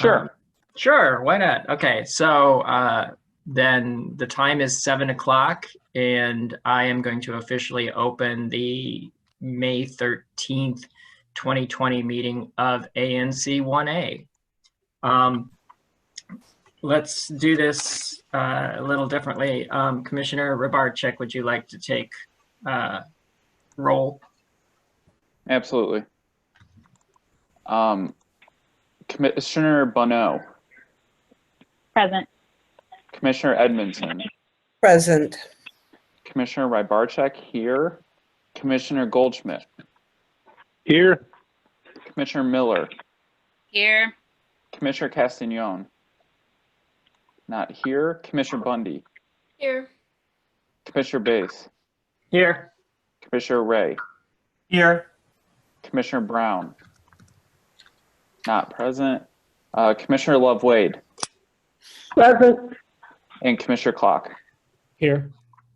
Sure. Sure, why not? Okay, so then the time is 7 o'clock, and I am going to officially open the May 13th, 2020 meeting of ANC 1A. Let's do this a little differently. Commissioner Rybarczyk, would you like to take roll? Absolutely. Commissioner Bonneau. Present. Commissioner Edmondson. Present. Commissioner Rybarczyk here. Commissioner Goldschmidt. Here. Commissioner Miller. Here. Commissioner Castagnon. Not here. Commissioner Bundy. Here. Commissioner Bass. Here. Commissioner Ray. Here. Commissioner Brown. Not present. Commissioner Love Wade. Present. And Commissioner Clock. Here.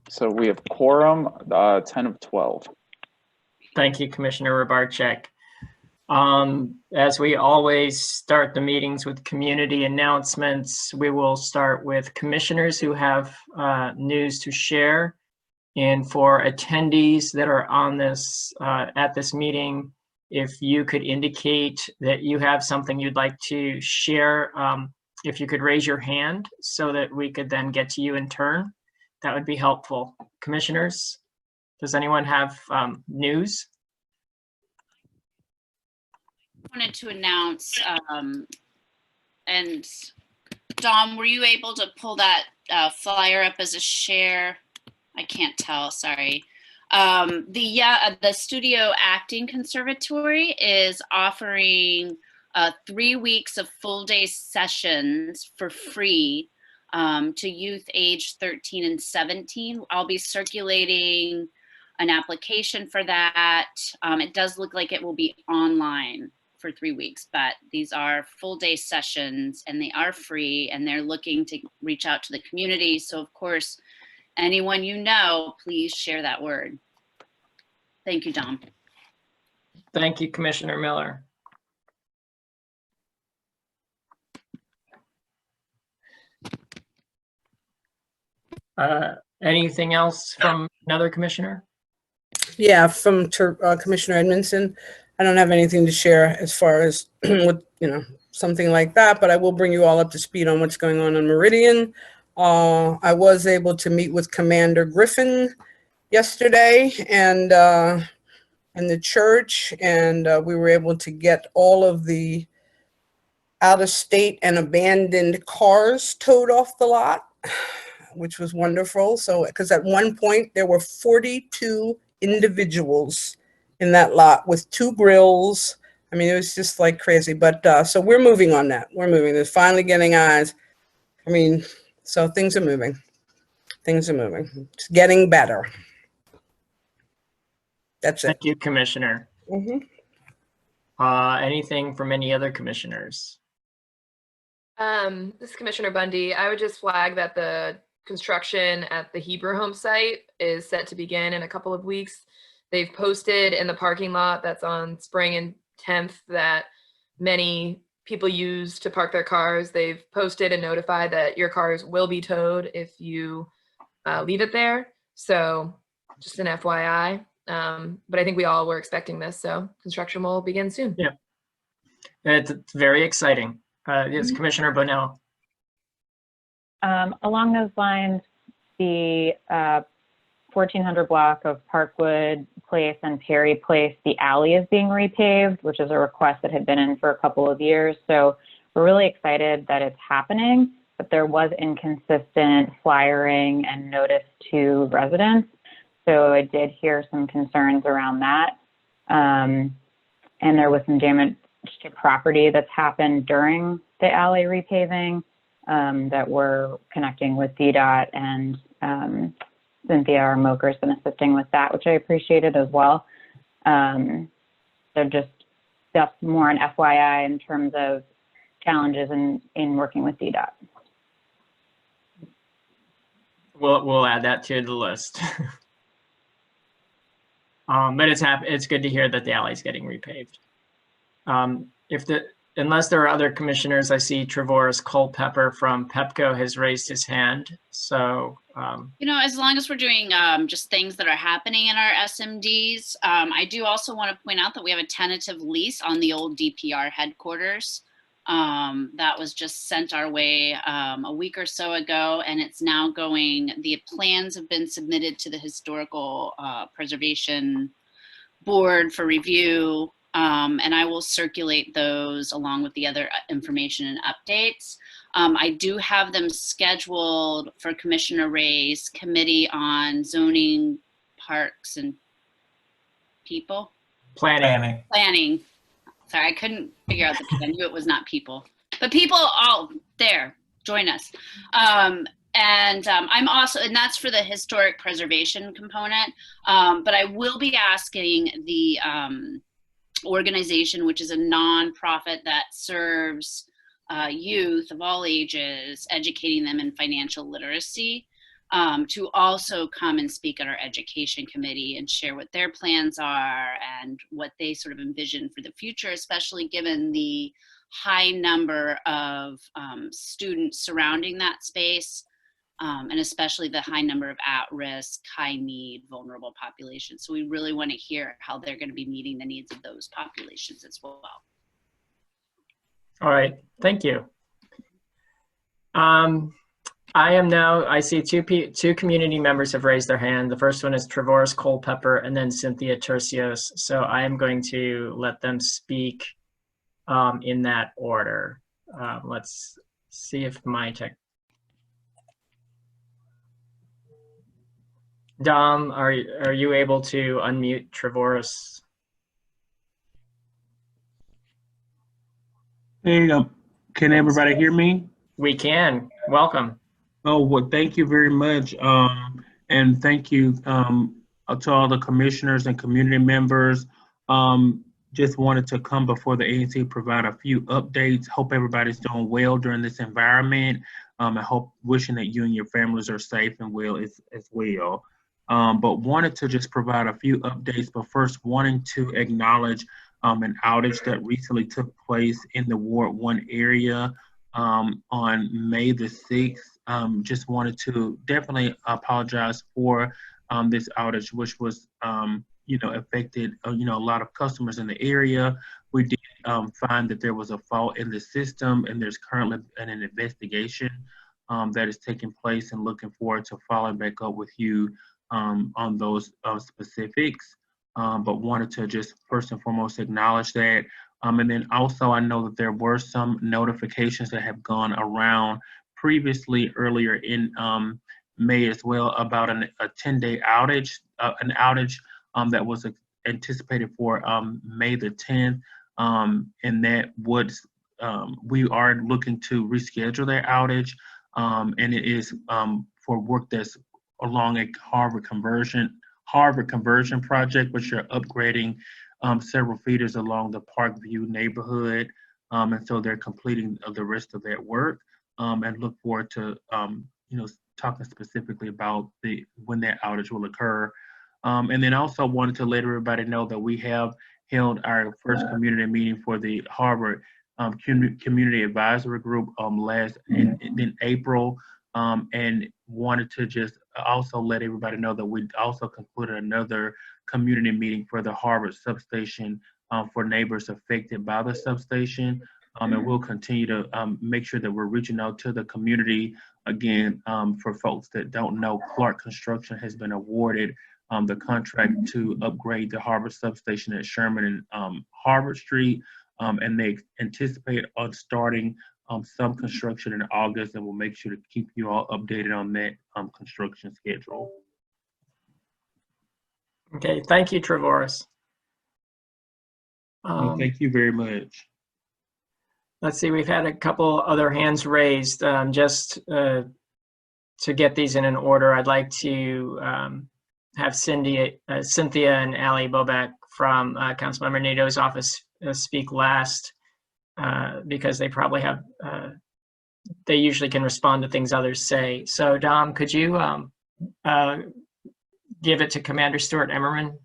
So we have quorum, 10 of 12. Thank you, Commissioner Rybarczyk. As we always start the meetings with community announcements, we will start with commissioners who have news to share. And for attendees that are on this at this meeting, if you could indicate that you have something you'd like to share, if you could raise your hand so that we could then get to you in turn, that would be helpful. Commissioners, does anyone have news? I wanted to announce, and Dom, were you able to pull that flyer up as a share? I can't tell, sorry. The Studio Acting Conservatory is offering 3 weeks of full day sessions for free to youth age 13 and 17. I'll be circulating an application for that. It does look like it will be online for 3 weeks, but these are full day sessions and they are free and they're looking to reach out to the community. So of course, anyone you know, please share that word. Thank you, Dom. Thank you, Commissioner Miller. Anything else from another commissioner? Yeah, from Commissioner Edmondson. I don't have anything to share as far as what, something like that, but I will bring you all up to speed on what's going on Meridian. I was able to meet with Commander Griffin yesterday and in the church, and we were able to get all of the out-of-state and abandoned cars towed off the lot, which was wonderful. So, because at one point there were 42 individuals in that lot with 2 grills. I mean, it was just like crazy. But so we're moving on that. We're moving. They're finally getting eyes. I mean, so things are moving. Things are moving. It's getting better. That's it. Thank you, Commissioner. Mm-hmm. Anything from any other commissioners? This is Commissioner Bundy. I would just flag that the construction at the Hebrew Home site is set to begin in a couple of weeks. They've posted in the parking lot that's on Spring and 10th that many people use to park their cars. They've posted and notified that your cars will be towed if you leave it there. So just an FYI. But I think we all were expecting this, so construction will begin soon. Yeah, it's very exciting. Yes, Commissioner Bonneau. Along those lines, the 1400 block of Parkwood Place and Perry Place, the alley is being repaved, which is a request that had been in for a couple of years. So we're really excited that it's happening, but there was inconsistent flyering and notice to residents. So I did hear some concerns around that. And there was some damage to property that's happened during the alley repaving that we're connecting with DDOT, and Cynthia, our moker, has been assisting with that, which I appreciated as well. So just that's more an FYI in terms of challenges in working with DDOT. We'll add that to the list. But it's good to hear that the alley is getting repaved. unless there are other commissioners, I see Trevorus Culpepper from PEPCO has raised his hand. So, As long as we're doing just things that are happening in our SMDs, I do also want to point out that we have a tentative lease on the old DPR headquarters. That was just sent our way a week or so ago, and it's now the plans have been submitted to the Historical Preservation Board for review, and I will circulate those along with the other information and updates. I do have them scheduled for Commissioner Ray's Committee on Zoning, Parks, and People. planning. Planning. Sorry, I couldn't figure out I knew it was not people. But people, all there, join us. I'm also, and that's for the historic preservation component, but I will be asking the organization, which is a nonprofit that serves youth of all ages, educating them in financial literacy, to also come and speak at our education committee and share what their plans are and what they sort of envision for the future, especially given the high number of students surrounding that space, and especially the high number of at-risk, high-need, vulnerable populations. So we really want to hear how they're going to be meeting the needs of those populations as well. All right, thank you. I see two community members have raised their hand. The first one is Trevorus Culpepper and then Cynthia Tercios. So I am going to let them speak in that order. Let's see if my Dom, are you able to unmute Trevorus? Hey, can everybody hear me? We can. Welcome. Oh, well, thank you very much. And thank you to all the commissioners and community members. Just wanted to come before the ANC, provide a few updates. Hope everybody's doing well during this environment. I hope, wishing that you and your families are safe and well as well. But wanted to just provide a few updates, but first wanting to acknowledge an outage that recently took place in the Ward 1 area on May the 6th. Just wanted to definitely apologize for this outage, which was, affected, a lot of customers in the area. We did find that there was a fault in the system, and there's currently an investigation that is taking place, and looking forward to following back up with you on those specifics. But wanted to just first and foremost acknowledge that. And then also, I know that there were some notifications that have gone around previously earlier in May as well about a 10-day outage, an outage that was anticipated for May the 10th. And that would, we are looking to reschedule that outage. And it is for work that's along a Harvard conversion project, which are upgrading several feeders along the Parkview neighborhood. And so they're completing the rest of that work, and look forward to talking specifically about when that outage will occur. And then also wanted to let everybody know that we have held our first community meeting for the Harvard Community Advisory Group in April. And wanted to just also let everybody know that we also concluded another community meeting for the Harvard substation for neighbors affected by the substation. And we'll continue to make sure that we're reaching out to the community. Again, for folks that don't know, Clark Construction has been awarded the contract to upgrade the Harvard substation at Sherman and Harvard Street. And they anticipate on starting some construction in August, and we'll make sure to keep you all updated on that construction schedule. Okay, thank you, Trevorus. Thank you very much. Let's see, we've had a couple other hands raised. Just to get these in an order, I'd like to have Cynthia and Ali Bobek from Councilmember Nato's office speak last, because they probably have, they usually can respond to things others say. So Dom, could you give it to Commander Stuart Emmerman?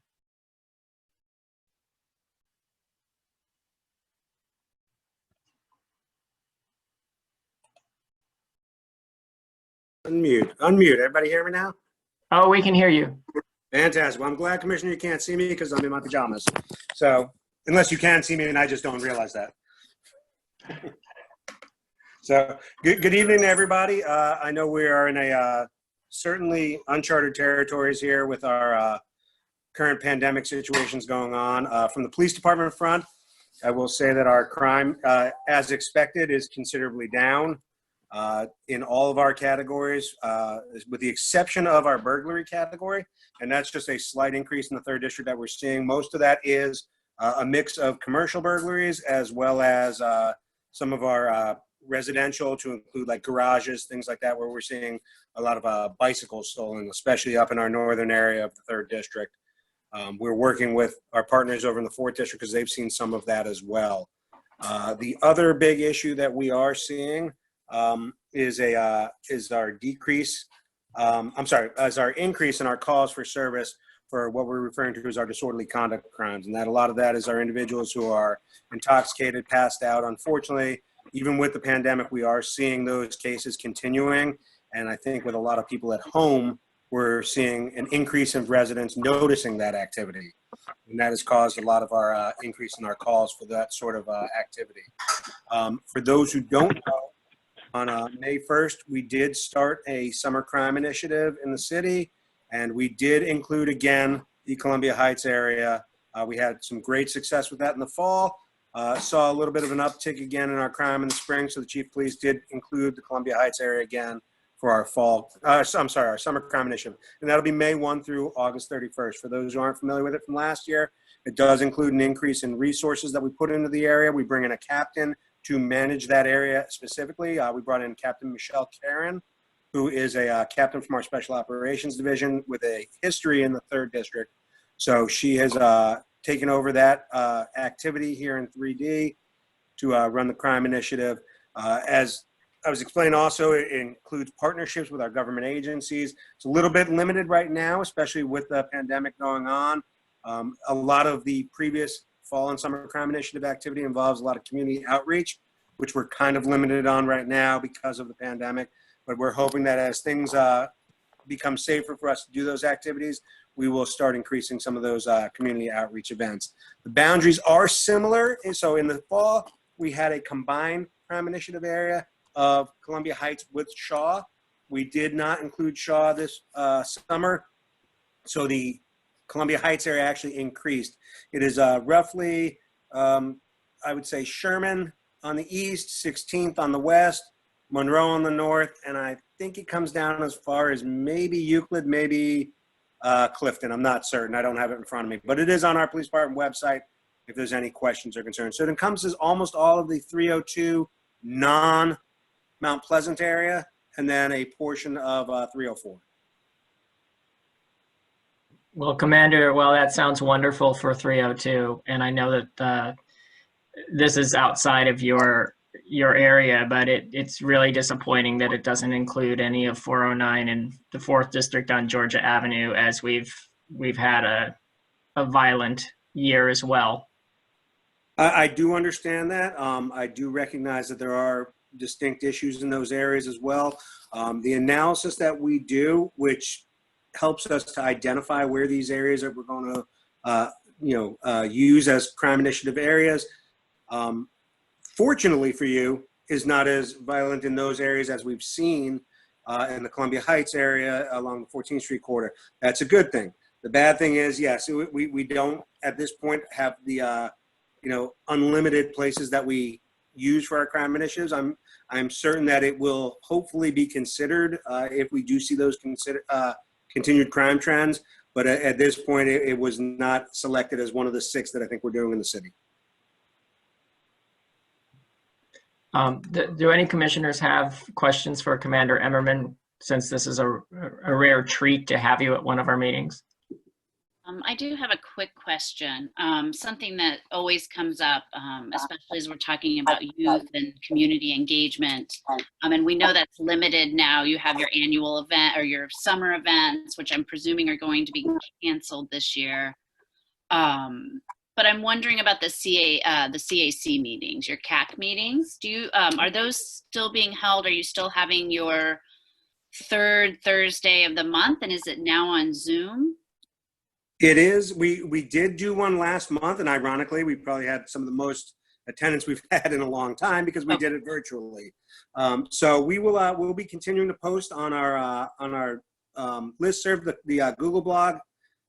Unmute. Everybody hear me now? Oh, we can hear you. Fantastic. Well, I'm glad, Commissioner, you can't see me because I'm in my pajamas. So, unless you can see me and I just don't realize that. So, good evening, everybody. I know we are in a certainly uncharted territories here with our current pandemic situations going on. From the police department front, I will say that our crime, as expected, is considerably down in all of our categories, with the exception of our burglary category. And that's just a slight increase in the 3rd district that we're seeing. Most of that is a mix of commercial burglaries as well as some of our residential, to include like garages, things like that, where we're seeing a lot of bicycles stolen, especially up in our northern area of the 3rd district. We're working with our partners over in the 4th district because they've seen some of that as well. The other big issue that we are seeing is our decrease. As our increase in our calls for service for what we're referring to as our disorderly conduct crimes, and that a lot of that is our individuals who are intoxicated, passed out. Unfortunately, even with the pandemic, we are seeing those cases continuing, and I think with a lot of people at home, we're seeing an increase in residents noticing that activity, and that has caused a lot of our increase in our calls for that sort of activity. For those who don't know, on May 1st, we did start a summer crime initiative in the city, and we did include, again, the Columbia Heights area. We had some great success with that in the fall. Saw a little bit of an uptick again in our crime in the spring, so the chief of police did include the Columbia Heights area again for our our summer crime initiative. And that'll be May 1 through August 31st. For those who aren't familiar with it from last year, it does include an increase in resources that we put into the area. We bring in a captain to manage that area specifically. We brought in Captain Michelle Karen, who is a captain from our Special Operations Division with a history in the 3rd district. So she has taken over that activity here in 3D to run the crime initiative. As I was explaining also, it includes partnerships with our government agencies. It's a little bit limited right now, especially with the pandemic going on. A lot of the previous fall and summer crime initiative activity involves a lot of community outreach, which we're kind of limited on right now because of the pandemic. But we're hoping that as things become safer for us to do those activities, we will start increasing some of those community outreach events. The boundaries are similar. So in the fall, we had a combined crime initiative area of Columbia Heights with Shaw. We did not include Shaw this summer. So the Columbia Heights area actually increased. It is roughly, I would say, Sherman on the east, 16th on the west, Monroe on the north, and I think it comes down as far as maybe Euclid, maybe Clifton. I'm not certain. I don't have it in front of me, but it is on our police department website if there's any questions or concerns. So it encompasses almost all of the 302 non-Mount Pleasant area, and then a portion of 304. Well, Commander, well, that sounds wonderful for 302. And I know that this is outside of your area, but it's really disappointing that it doesn't include any of 409 and the 4th district on Georgia Avenue, as we've had a violent year as well. I do understand that. I do recognize that there are distinct issues in those areas as well. The analysis that we do, which helps us to identify where these areas that we're going to use as crime initiative areas, fortunately for you, is not as violent in those areas as we've seen in the Columbia Heights area along the 14th Street corridor. That's a good thing. The bad thing is, yes, we don't at this point have the unlimited places that we use for our crime initiatives. I'm certain that it will hopefully be considered if we do see those continued crime trends. But at this point, it was not selected as one of the 6 that I think we're doing in the city. Do any commissioners have questions for Commander Emmerman, since this is a rare treat to have you at one of our meetings? I do have a quick question. Something that always comes up, especially as we're talking about youth and community engagement. And we know that's limited now. You have your annual event or your summer events, which I'm presuming are going to be canceled this year. But I'm wondering about the CAC meetings, your CAC meetings. Are those still being held? Are you still having your third Thursday of the month, and is it now on Zoom? It is. We did do one last month, and ironically, we probably had some of the most attendance we've had in a long time because we did it virtually. So we'll be continuing to post on our listserv, the Google blog,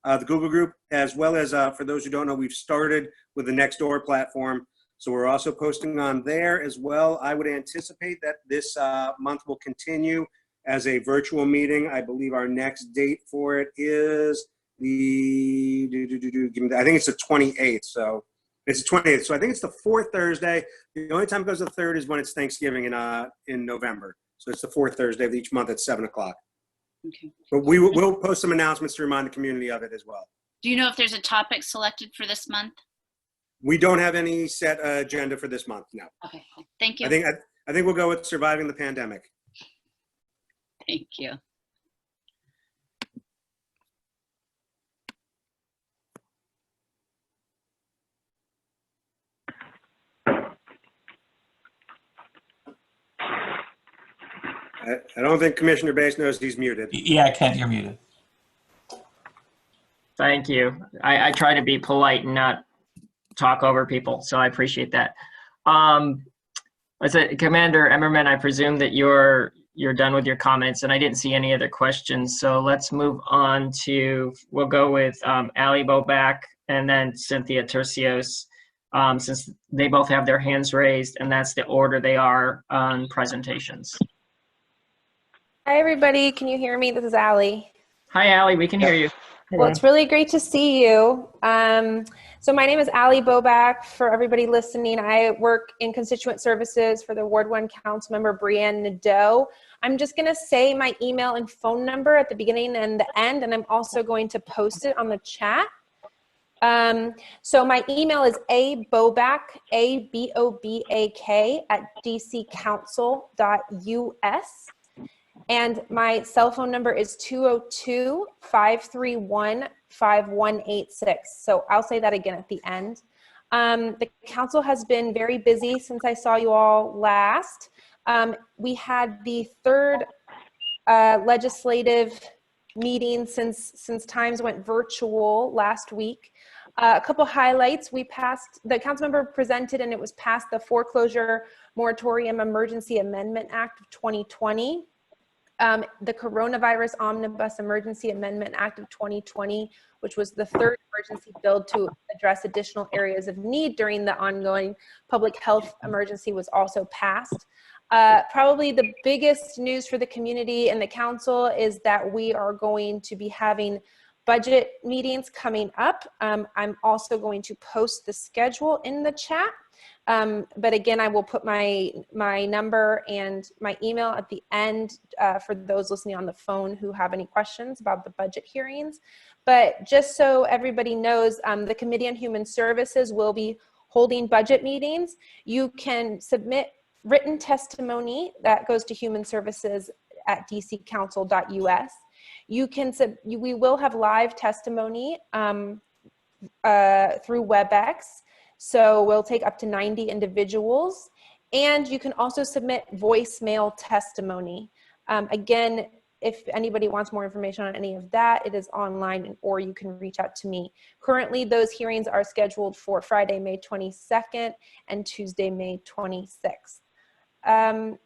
the Google group, as well as for those who don't know, we've started with the Nextdoor platform. So we're also posting on there as well. I would anticipate that this month will continue as a virtual meeting. I believe our next date for it is I think it's the 28th. So it's the 28th. So I think it's the fourth Thursday. The only time it goes to the third is when it's Thanksgiving in November. So it's the fourth Thursday of each month at 7 o'clock. Okay. But we'll post some announcements to remind the community of it as well. Do you know if there's a topic selected for this month? We don't have any set agenda for this month, no. Okay, thank you. I think we'll go with surviving the pandemic. Thank you. I don't think Commissioner Bass knows he's muted. Yeah, Kent, you're muted. Thank you. I try to be polite and not talk over people, so I appreciate that. Commander Emmerman, I presume that you're done with your comments, and I didn't see any other questions. So let's move on to, we'll go with Ali Bobak and then Cynthia Tercios, since they both have their hands raised, and that's the order they are on presentations. Hi, everybody. Can you hear me? This is Allie. Hi, Ali. We can hear you. Well, it's really great to see you. So my name is Allie Bobak. For everybody listening, I work in constituent services for the Ward 1 Councilmember Brianne Nadeau. I'm just going to say my email and phone number at the beginning and the end, and I'm also going to post it on the chat. So my email is abobak, ABOBAK, @dccouncil.us. And my cell phone number is 202-531-5186. So I'll say that again at the end. The council has been very busy since I saw you all last. We had the third legislative meeting since times went virtual last week. A couple highlights: the council member presented and it was passed the Foreclosure Moratorium Emergency Amendment Act of 2020. The Coronavirus Omnibus Emergency Amendment Act of 2020, which was the third emergency bill to address additional areas of need during the ongoing public health emergency, was also passed. Probably the biggest news for the community and the council is that we are going to be having budget meetings coming up. I'm also going to post the schedule in the chat. But again, I will put my number and my email at the end for those listening on the phone who have any questions about the budget hearings. But just so everybody knows, the Committee on Human Services will be holding budget meetings. You can submit written testimony that goes to Human Services at dccouncil.us. We will have live testimony through WebEx. So we'll take up to 90 individuals, and you can also submit voicemail testimony. Again, if anybody wants more information on any of that, it is online, or you can reach out to me. Currently, those hearings are scheduled for Friday, May 22nd and Tuesday, May 26th. I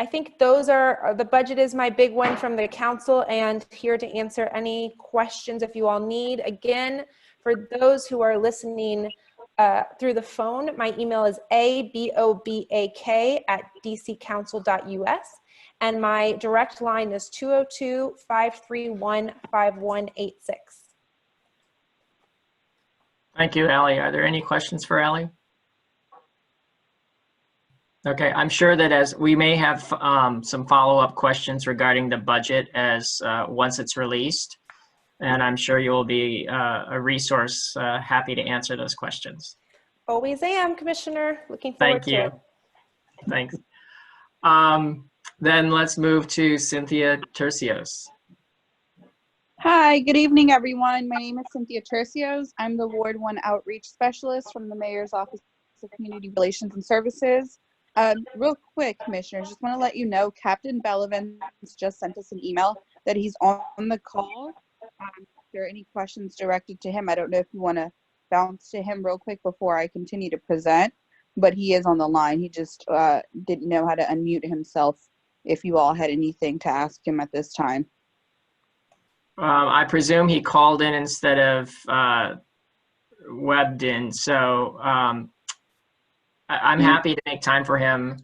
think those are, the budget is my big one from the council, and here to answer any questions if you all need. Again, for those who are listening through the phone, my email is abobak@dccouncil.us, and my direct line is 202-531-5186. Thank you, Ali. Are there any questions for Ali? Okay, I'm sure that as we may have some follow-up questions regarding the budget as once it's released. And I'm sure you will be a resource, happy to answer those questions. Always am, Commissioner. Looking forward to it. Thanks. Then let's move to Cynthia Tercios. Hi, good evening, everyone. My name is Cynthia Tercios. I'm the Ward 1 Outreach Specialist from the Mayor's Office of Community Relations and Services. Real quick, Commissioners, just want to let you know Captain Bellavance just sent us an email that he's on the call. If there are any questions directed to him, I don't know if you want to bounce to him real quick before I continue to present, but he is on the line. He just didn't know how to unmute himself if you all had anything to ask him at this time. I presume he called in instead of webbed in. So I'm happy to make time for him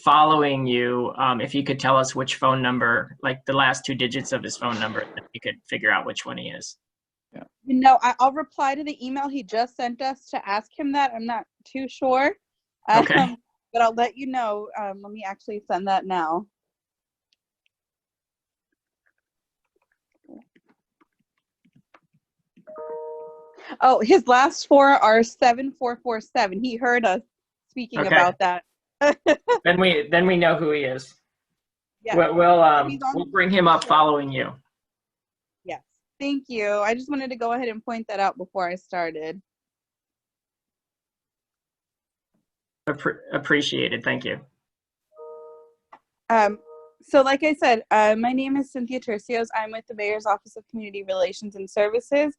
following you. If you could tell us which phone number, like the last 2 digits of his phone number, then we could figure out which one he is. No, I'll reply to the email he just sent us to ask him that. I'm not too sure. Okay. But I'll let you know. Let me actually send that now. Oh, his last 4 are 7447. He heard us speaking Okay. about that. Then we know who he is. Yeah. We'll bring him up following you. Yes. Thank you. I just wanted to go ahead and point that out before I started. Appreciated. Thank you. So like I said, my name is Cynthia Tercios. I'm with the Mayor's Office of Community Relations and Services.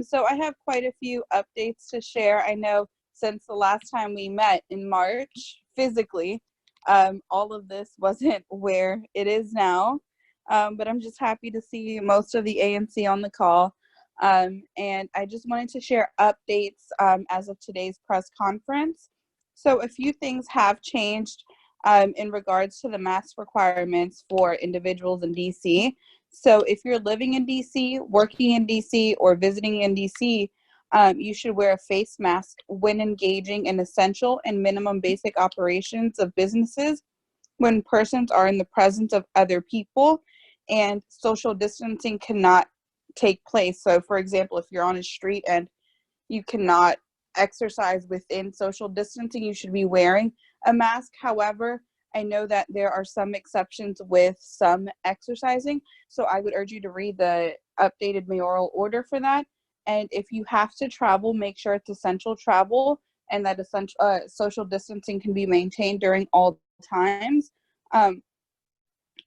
So I have quite a few updates to share. I know since the last time we met in March, physically, all of this wasn't where it is now. But I'm just happy to see most of the ANC on the call. And I just wanted to share updates as of today's press conference. So a few things have changed in regards to the mask requirements for individuals in DC. So if you're living in DC, working in DC, or visiting in DC, you should wear a face mask when engaging in essential and minimum basic operations of businesses when persons are in the presence of other people and social distancing cannot take place. So for example, if you're on a street and you cannot exercise within social distancing, you should be wearing a mask. However, I know that there are some exceptions with some exercising, so I would urge you to read the updated mayoral order for that. And if you have to travel, make sure it's essential travel and that essential social distancing can be maintained during all times.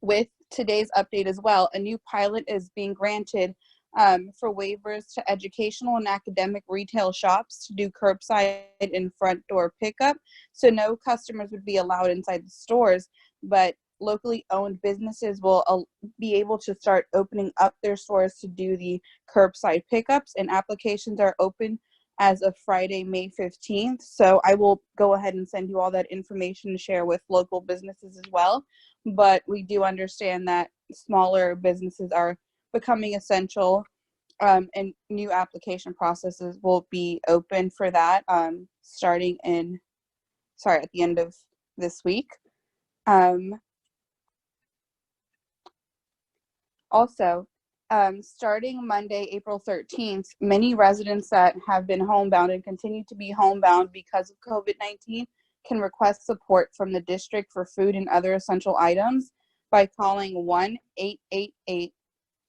With today's update as well, a new pilot is being granted for waivers to educational and academic retail shops to do curbside and front door pickup. So no customers would be allowed inside the stores, but locally owned businesses will be able to start opening up their stores to do the curbside pickups, and applications are open as of Friday, May 15th. So I will go ahead and send you all that information to share with local businesses as well. But we do understand that smaller businesses are becoming essential, and new application processes will be open for that starting at the end of this week. Also, starting Monday, April 13th, many residents that have been homebound and continue to be homebound because of COVID-19 can request support from the district for food and other essential items by calling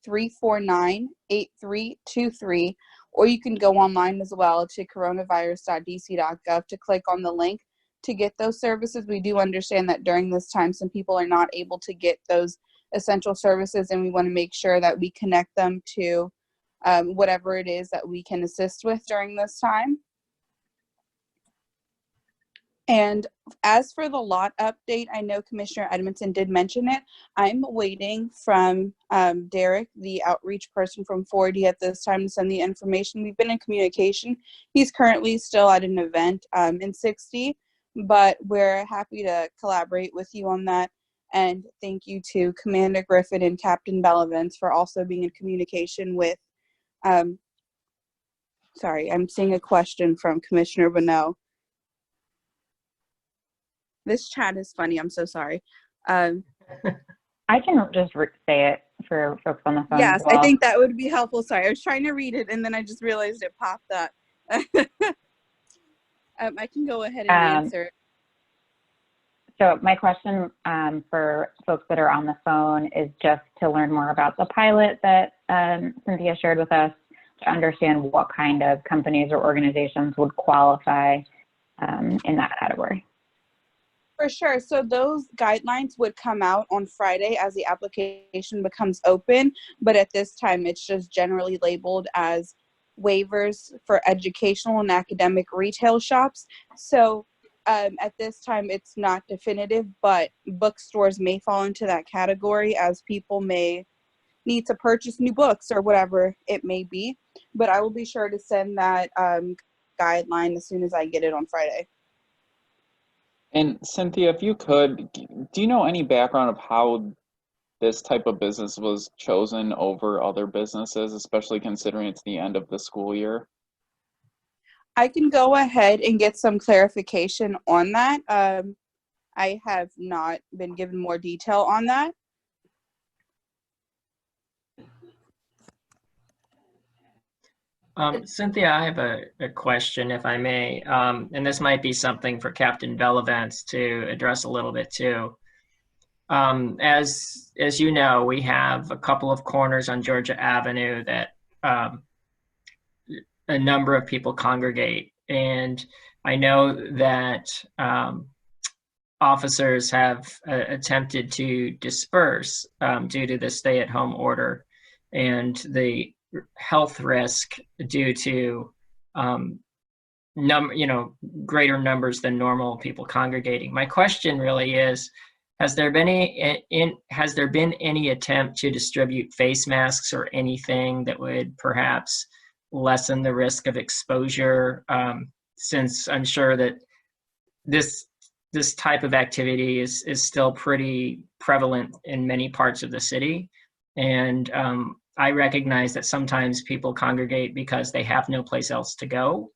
1-888-349-8323, or you can go online as well to coronavirus.dc.gov to click on the link to get those services. We do understand that during this time, some people are not able to get those essential services, and we want to make sure that we connect them to whatever it is that we can assist with during this time. And as for the lot update, I know Commissioner Edmondson did mention it. I'm waiting from Derek, the outreach person from 4D at this time, to send the information. We've been in communication. He's currently still at an event in 60, but we're happy to collaborate with you on that. And thank you to Commander Griffin and Captain Bellavance for also being in communication with, sorry, I'm seeing a question from Commissioner Bonneau. This chat is funny. I'm so sorry. I can just say it for folks on the phone. Yes, as well. I think that would be helpful. Sorry, I was trying to read it and then I just realized it popped up. I can go ahead and answer. So my question for folks that are on the phone is just to learn more about the pilot that Cynthia shared with us, to understand what kind of companies or organizations would qualify in that category. For sure. So those guidelines would come out on Friday as the application becomes open, but at this time it's just generally labeled as waivers for educational and academic retail shops. So at this time it's not definitive, but bookstores may fall into that category as people may need to purchase new books or whatever it may be. But I will be sure to send that guideline as soon as I get it on Friday. And Cynthia, if you could, do you know any background of how this type of business was chosen over other businesses, especially considering it's the end of the school year? I can go ahead and get some clarification on that. I have not been given more detail on that. Cynthia, I have a question, if I may, and this might be something for Captain Bellavance to address a little bit too. As you know, we have a couple of corners on Georgia Avenue that a number of people congregate, and I know that officers have attempted to disperse due to the stay-at-home order and the health risk due to greater numbers than normal people congregating. My question really is, has there been any attempt to distribute face masks or anything that would perhaps lessen the risk of exposure, since I'm sure that this type of activity is still pretty prevalent in many parts of the city, and I recognize that sometimes people congregate because they have no place else to go.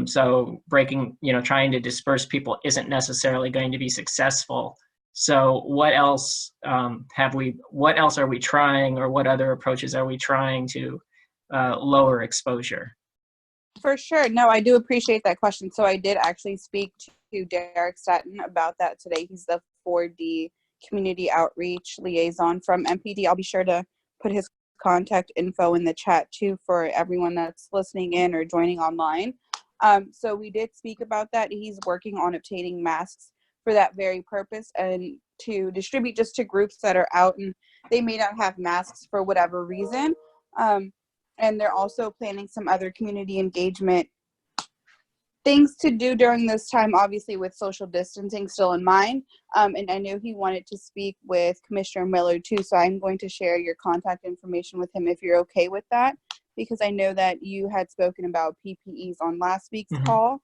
So trying to disperse people isn't necessarily going to be successful. So what else are we trying, or what other approaches are we trying to lower exposure? For sure. No, I do appreciate that question. So I did actually speak to Derek Sutton about that today. He's the 4D Community Outreach Liaison from MPD. I'll be sure to put his contact info in the chat too for everyone that's listening in or joining online. So we did speak about that. He's working on obtaining masks for that very purpose and to distribute just to groups that are out and they may not have masks for whatever reason. And they're also planning some other community engagement things to do during this time, obviously with social distancing still in mind. And I know he wanted to speak with Commissioner Miller too, so I'm going to share your contact information with him if you're okay with that, because I know that you had spoken about PPEs on last week's call.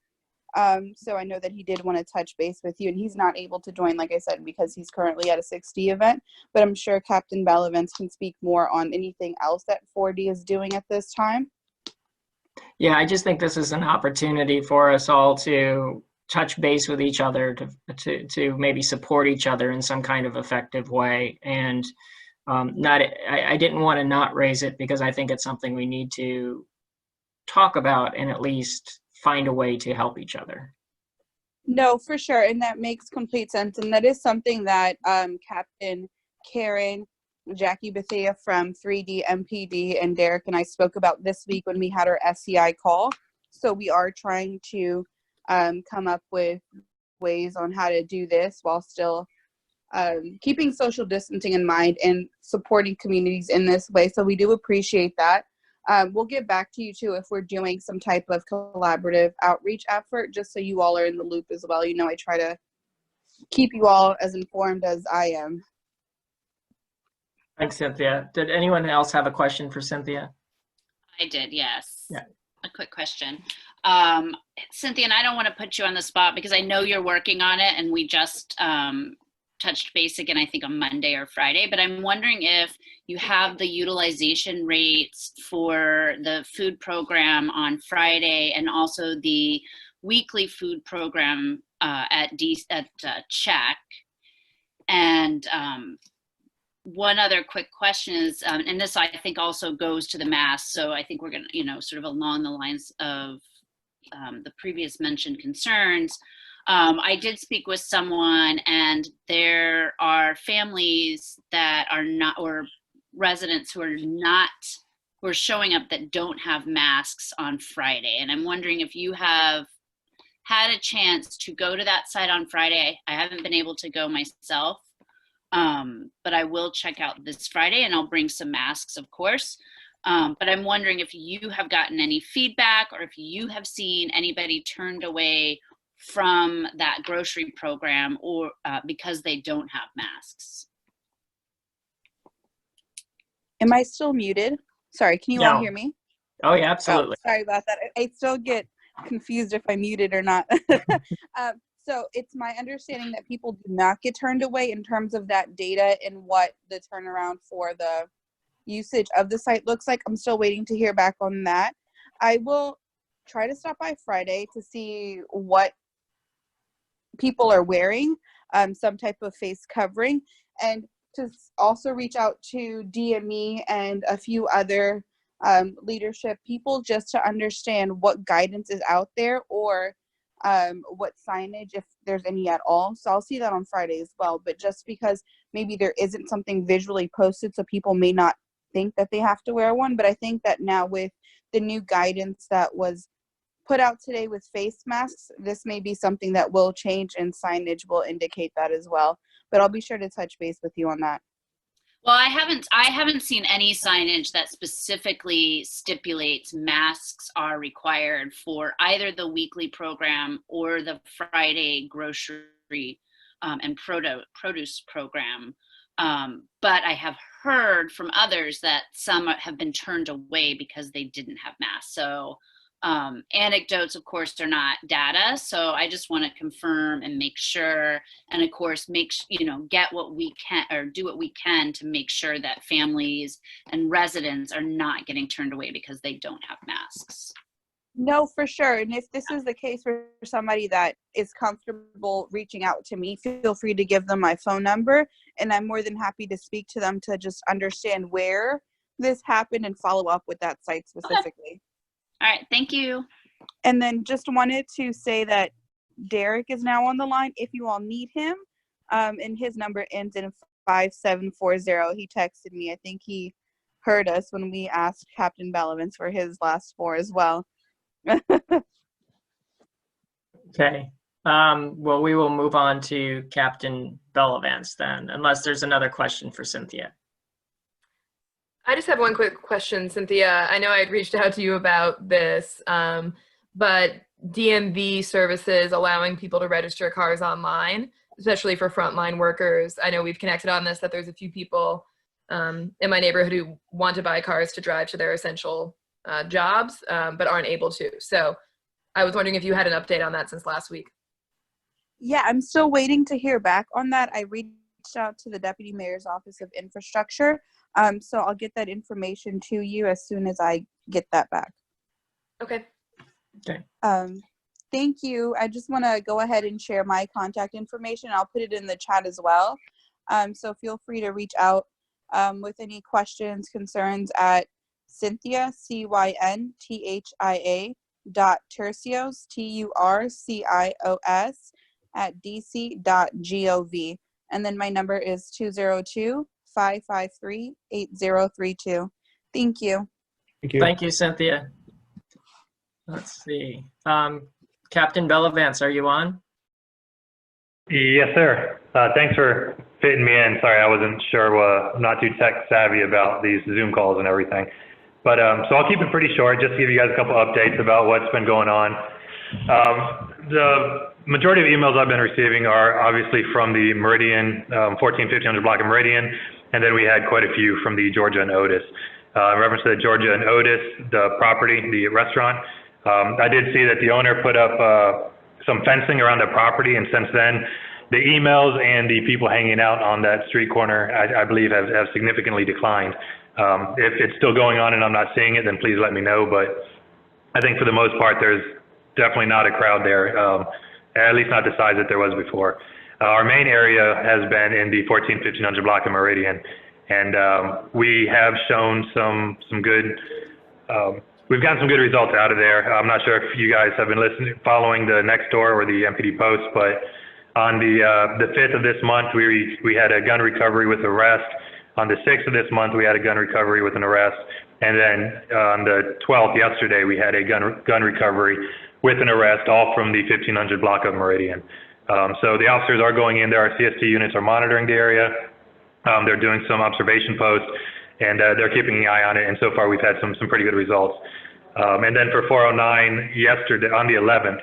So I know that he did want to touch base with you, and he's not able to join, like I said, because he's currently at a 6D event, but I'm sure Captain Bellavance can speak more on anything else that 4D is doing at this time. Yeah, I just think this is an opportunity for us all to touch base with each other, to maybe support each other in some kind of effective way. And I didn't want to not raise it because I think it's something we need to talk about and at least find a way to help each other. No, for sure. And that makes complete sense. And that is something that Captain Karen, Jackie Bethea from 3D MPD, and Derek and I spoke about this week when we had our SCI call. So we are trying to come up with ways on how to do this while still keeping social distancing in mind and supporting communities in this way. So we do appreciate that. We'll get back to you too if we're doing some type of collaborative outreach effort, just so you all are in the loop as well. You know, I try to keep you all as informed as I am. Thanks, Cynthia. Did anyone else have a question for Cynthia? I did, yes. Yeah. A quick question. Cynthia, and I don't want to put you on the spot because I know you're working on it, and we just touched base again, I think on Monday or Friday, but I'm wondering if you have the utilization rates for the food program on Friday and also the weekly food program at Check. And one other quick question is, and this I think also goes to the mask, so I think we're going to, sort of along the lines of the previous mentioned concerns. I did speak with someone, and there are families that are not, or residents who are showing up that don't have masks on Friday. And I'm wondering if you have had a chance to go to that site on Friday. I haven't been able to go myself, but I will check out this Friday, and I'll bring some masks, of course. But I'm wondering if you have gotten any feedback, or if you have seen anybody turned away from that grocery program, or because they don't have masks. Am I still muted? Sorry, can you all No. hear me? Oh, yeah, absolutely. Oh, sorry about that. I still get confused if I'm muted or not. So it's my understanding that people do not get turned away in terms of that data and what the turnaround for the usage of the site looks like. I'm still waiting to hear back on that. I will try to stop by Friday to see what people are wearing, some type of face covering, and to also reach out to DME and a few other leadership people just to understand what guidance is out there, or what signage, if there's any at all. So I'll see that on Friday as well. But just because maybe there isn't something visually posted, so people may not think that they have to wear one. But I think that now with the new guidance that was put out today with face masks, this may be something that will change, and signage will indicate that as well. But I'll be sure to touch base with you on that. Well, I haven't seen any signage that specifically stipulates masks are required for either the weekly program or the Friday grocery and produce program. But I have heard from others that some have been turned away because they didn't have masks. So anecdotes, of course, are not data. So I just want to confirm and make sure, and of course, get what we can, or do what we can to make sure that families and residents are not getting turned away because they don't have masks. No, for sure. And if this is the case for somebody that is comfortable reaching out to me, feel free to give them my phone number, and I'm more than happy to speak to them to just understand where this happened and follow up with that site specifically. Okay. All right, thank you. And then just wanted to say that Derek is now on the line if you all need him. And his number ends in 5740. He texted me. I think he heard us when we asked Captain Bellavance for his last four as well. Okay. Well, we will move on to Captain Bellavance then, unless there's another question for Cynthia. I just have one quick question, Cynthia. I know I had reached out to you about this, but DMV services allowing people to register cars online, especially for frontline workers. I know we've connected on this, that there's a few people in my neighborhood who want to buy cars to drive to their essential jobs, but aren't able to. So I was wondering if you had an update on that since last week. Yeah, I'm still waiting to hear back on that. I reached out to the Deputy Mayor's Office of Infrastructure. So I'll get that information to you as soon as I get that back. Okay. Okay. Thank you. I just want to go ahead and share my contact information. I'll put it in the chat as well. So feel free to reach out with any questions, concerns at Cynthia, CYNTHIA .Turcios, TURCIOS @dc.gov. And then my number is 202-553-8032. Thank you. Thank you. Thank you, Cynthia. Let's see. Captain Bellavance, are you on? Yes, sir. Thanks for fitting me in. Sorry, I wasn't sure. I'm not too tech savvy about these Zoom calls and everything. But so I'll keep it pretty short, just to give you guys a couple updates about what's been going on. The majority of emails I've been receiving are obviously from the Meridian, 14-1500 block of Meridian, and then we had quite a few from the Georgia and Otis. In reference to the Georgia and Otis, the property, the restaurant, I did see that the owner put up some fencing around the property, and since then, the emails and the people hanging out on that street corner, I believe, have significantly declined. If it's still going on and I'm not seeing it, then please let me know. But I think for the most part, there's definitely not a crowd there, at least not the size that there was before. Our main area has been in the 14-1500 block of Meridian, and we have shown some good. We've gotten some good results out of there. I'm not sure if you guys have been following the Nextdoor or the MPD Post, but on the 5th of this month, we had a gun recovery with arrest. On the 6th of this month, we had a gun recovery with an arrest. And then on the 12th, yesterday, we had a gun recovery with an arrest, all from the 1500 block of Meridian. So the officers are going in there. Our CST units are monitoring the area. They're doing some observation posts, and they're keeping an eye on it. And so far, we've had some pretty good results. And then for 409, yesterday on the 11th,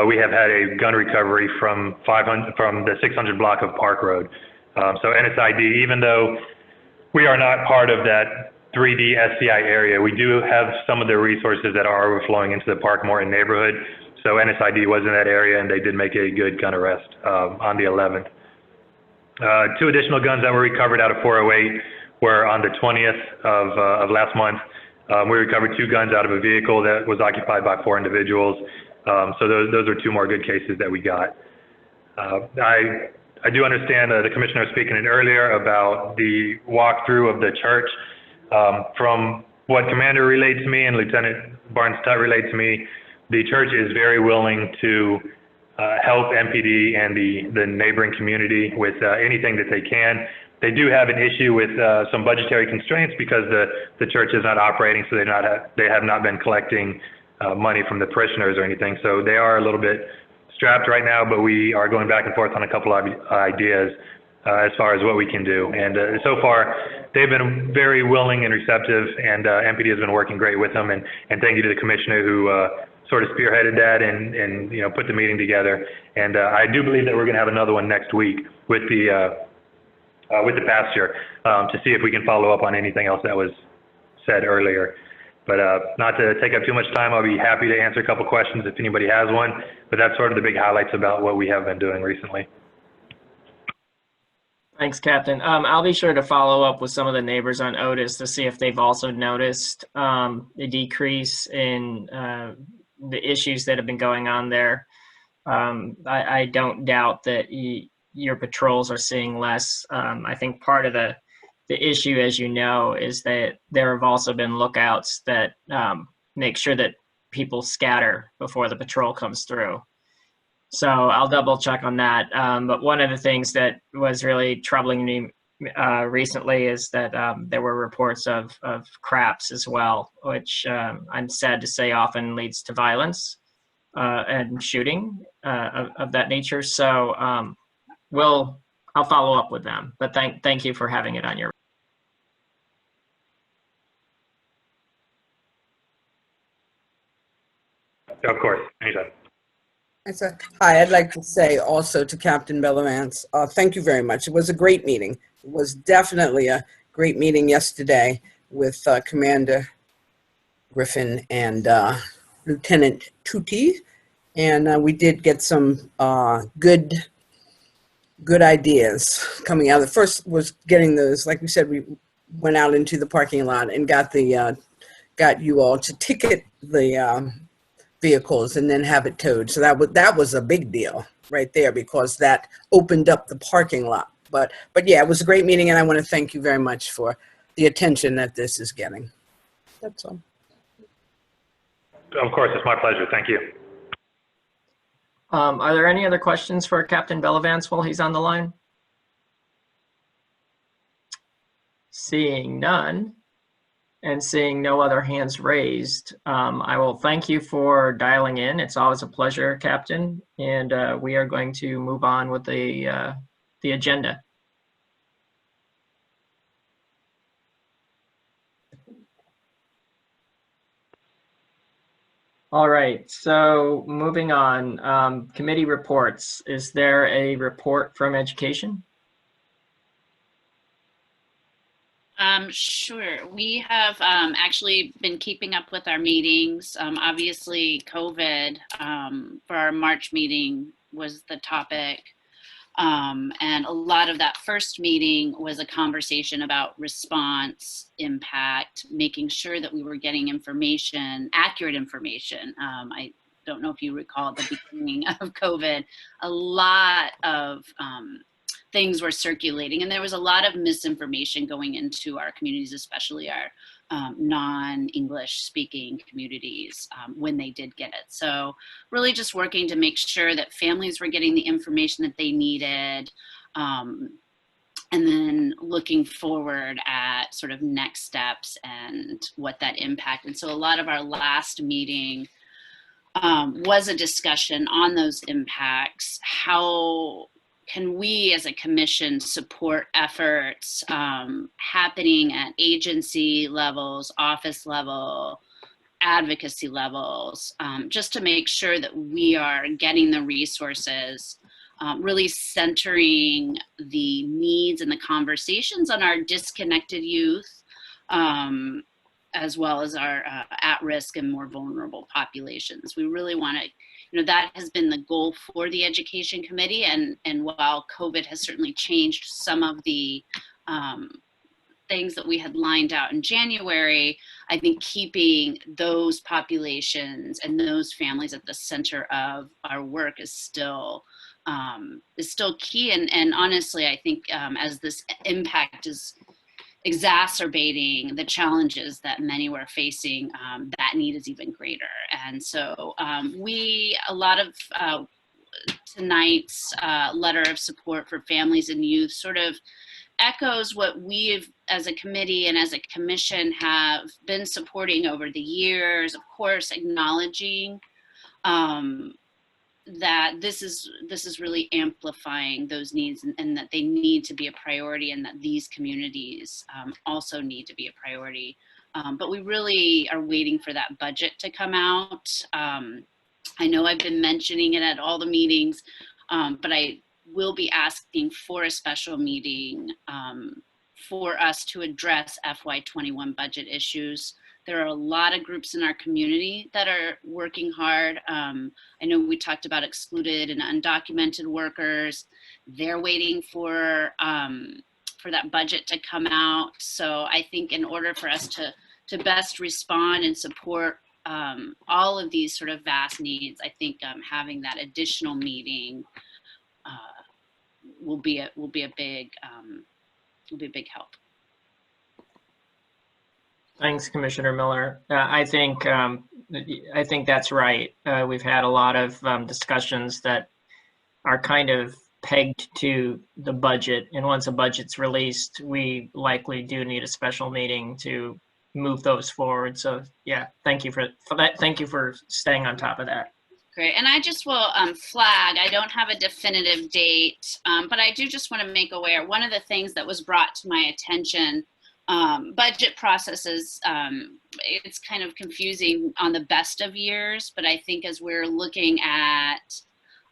we have had a gun recovery from the 600 block of Park Road. So NSID, even though we are not part of that 3D SCI area, we do have some of the resources that are overflowing into the Park Morton neighborhood. So NSID was in that area, and they did make a good gun arrest on the 11th. 2 additional guns that were recovered out of 408 were on the 20th of last month. We recovered 2 guns out of a vehicle that was occupied by 4 individuals. So those are 2 more good cases that we got. I do understand the commissioner was speaking earlier about the walkthrough of the church. From what Commander relayed to me and Lieutenant Barnes-Tutt relayed to me, the church is very willing to help MPD and the neighboring community with anything that they can. They do have an issue with some budgetary constraints because the church is not operating, so they have not been collecting money from the parishioners or anything. So they are a little bit strapped right now, but we are going back and forth on a couple of ideas as far as what we can do. And so far, they've been very willing and receptive, and MPD has been working great with them. And thank you to the commissioner who sort of spearheaded that and put the meeting together. And I do believe that we're going to have another one next week with the pastor to see if we can follow up on anything else that was said earlier. But not to take up too much time, I'll be happy to answer a couple questions if anybody has one. But that's sort of the big highlights about what we have been doing recently. Thanks, Captain. I'll be sure to follow up with some of the neighbors on Otis to see if they've also noticed the decrease in the issues that have been going on there. I don't doubt that your patrols are seeing less. I think part of the issue, as you know, is that there have also been lookouts that make sure that people scatter before the patrol comes through. So I'll double check on that. But one of the things that was really troubling me recently is that there were reports of craps as well, which I'm sad to say often leads to violence and shooting of that nature. So I'll follow up with them. But thank you for having it on your. Of course, anytime. Hi, I'd like to say also to Captain Bellavance, thank you very much. It was a great meeting. It was definitely a great meeting yesterday with Commander Griffin and Lieutenant Tutti. And we did get some good ideas coming out. The first was getting those, like we said, we went out into the parking lot and got you all to ticket the vehicles and then have it towed. So that was a big deal right there because that opened up the parking lot. But yeah, it was a great meeting, and I want to thank you very much for the attention that this is getting. That's all. Of course, it's my pleasure. Thank you. Are there any other questions for Captain Bellavance while he's on the line? Seeing none. And seeing no other hands raised, I will thank you for dialing in. It's always a pleasure, Captain. And we are going to move on with the agenda. All right, so moving on, committee reports. Is there a report from education? Sure. We have actually been keeping up with our meetings. Obviously, COVID for our March meeting was the topic. And a lot of that first meeting was a conversation about response, impact, making sure that we were getting information, accurate information. I don't know if you recall at the beginning of COVID, a lot of things were circulating, and there was a lot of misinformation going into our communities, especially our non-English speaking communities when they did get it. So really just working to make sure that families were getting the information that they needed, and then looking forward at sort of next steps and what that impact. And so a lot of our last meeting was a discussion on those impacts. How can we as a commission support efforts happening at agency levels, office level, advocacy levels, just to make sure that we are getting the resources, really centering the needs and the conversations on our disconnected youth, as well as our at-risk and more vulnerable populations. We really want to, that has been the goal for the Education Committee, and while COVID has certainly changed some of the things that we had lined out in January, I think keeping those populations and those families at the center of our work is still key. And honestly, I think as this impact is exacerbating the challenges that many were facing, that need is even greater. And so a lot of tonight's letter of support for families and youth sort of echoes what we've as a committee and as a commission have been supporting over the years, of course, acknowledging that this is really amplifying those needs, and that they need to be a priority, and that these communities also need to be a priority. But we really are waiting for that budget to come out. I know I've been mentioning it at all the meetings, but I will be asking for a special meeting for us to address FY21 budget issues. There are a lot of groups in our community that are working hard. I know we talked about excluded and undocumented workers. They're waiting for that budget to come out. So I think in order for us to best respond and support all of these sort of vast needs, I think having that additional meeting will be a big help. Thanks, Commissioner Miller. I think that's right. We've had a lot of discussions that are kind of pegged to the budget, and once a budget's released, we likely do need a special meeting to move those forward. So yeah, thank you for that. Thank you for staying on top of that. Great, and I just will flag, I don't have a definitive date, but I do just want to make aware, one of the things that was brought to my attention, budget processes, it's kind of confusing on the best of years, but I think as we're looking at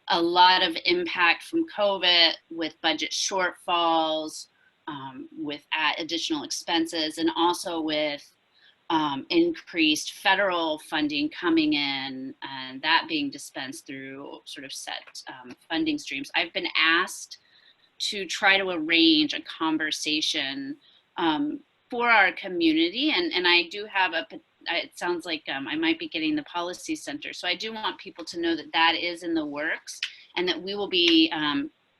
a lot of impact from COVID with budget shortfalls, with additional expenses, and also with increased federal funding coming in and that being dispensed through sort of set funding streams, I've been asked to try to arrange a conversation for our community, and I do have it sounds like I might be getting the policy center, so I do want people to know that that is in the works, and that we will be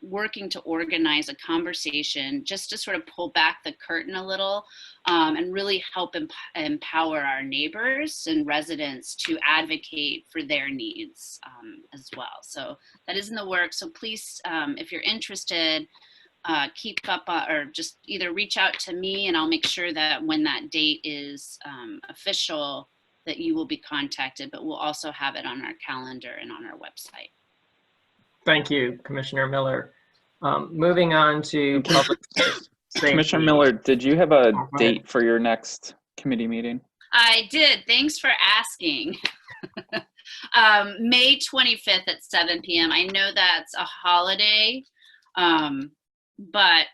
working to organize a conversation just to sort of pull back the curtain a little, and really help empower our neighbors and residents to advocate for their needs as well. So that is in the works. So please, if you're interested, keep up or just either reach out to me, and I'll make sure that when that date is official, that you will be contacted, but we'll also have it on our calendar and on our website. Thank you, Commissioner Miller. Moving on to public safety. Commissioner Miller, did you have a date for your next committee meeting? I did. Thanks for asking. May 25th at 7 p.m. I know that's a holiday, but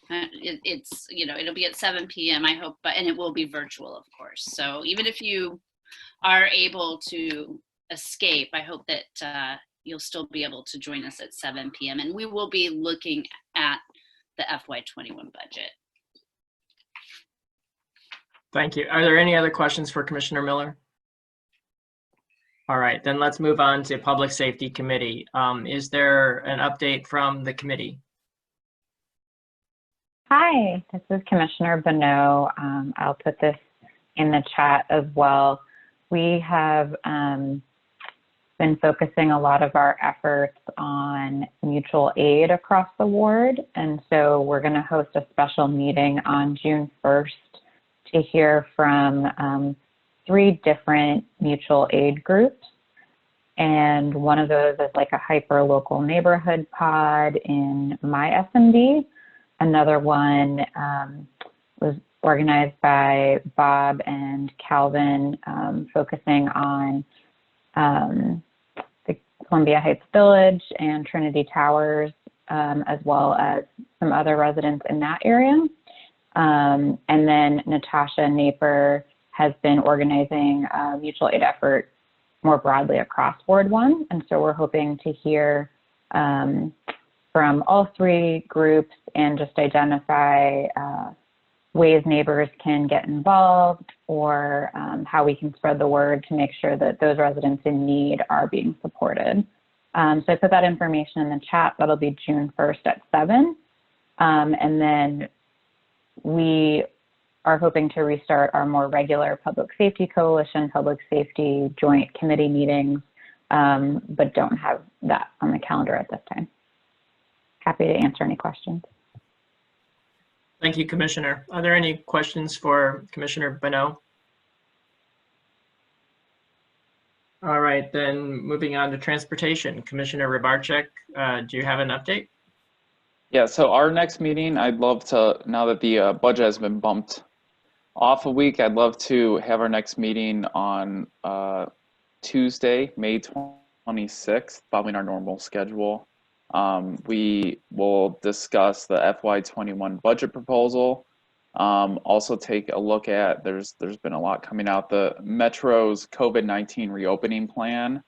it's it'll be at 7 p.m. I hope, and it will be virtual, of course. So even if you are able to escape, I hope that you'll still be able to join us at 7 p.m. and we will be looking at the FY21 budget. Thank you. Are there any other questions for Commissioner Miller? All right, then let's move on to Public Safety Committee. Is there an update from the committee? Hi, this is Commissioner Bonneau. I'll put this in the chat as well. We have been focusing a lot of our efforts on mutual aid across the ward. And so we're going to host a special meeting on June 1st to hear from 3 different mutual aid groups. And one of those is like a hyper local neighborhood pod in my SMD. Another one was organized by Bob and Calvin, focusing on the Columbia Heights Village and Trinity Towers, as well as some other residents in that area. And then Natasha Naper has been organizing a mutual aid effort more broadly across Ward 1. And so we're hoping to hear from all 3 groups and just identify ways neighbors can get involved, or how we can spread the word to make sure that those residents in need are being supported. So I put that information in the chat. That'll be June 1st at 7. And then we are hoping to restart our more regular Public Safety Coalition, Public Safety Joint Committee meetings, but don't have that on the calendar at this time. Happy to answer any questions. Thank you, Commissioner. Are there any questions for Commissioner Bonneau? All right, then moving on to transportation. Commissioner Rybarczyk, do you have an update? Yeah, so our next meeting, I'd love to, now that the budget has been bumped off a week, I'd love to have our next meeting on Tuesday, May 26th, following our normal schedule. We will discuss the FY21 budget proposal. Also take a look at, there's been a lot coming out, the Metro's COVID-19 reopening plan.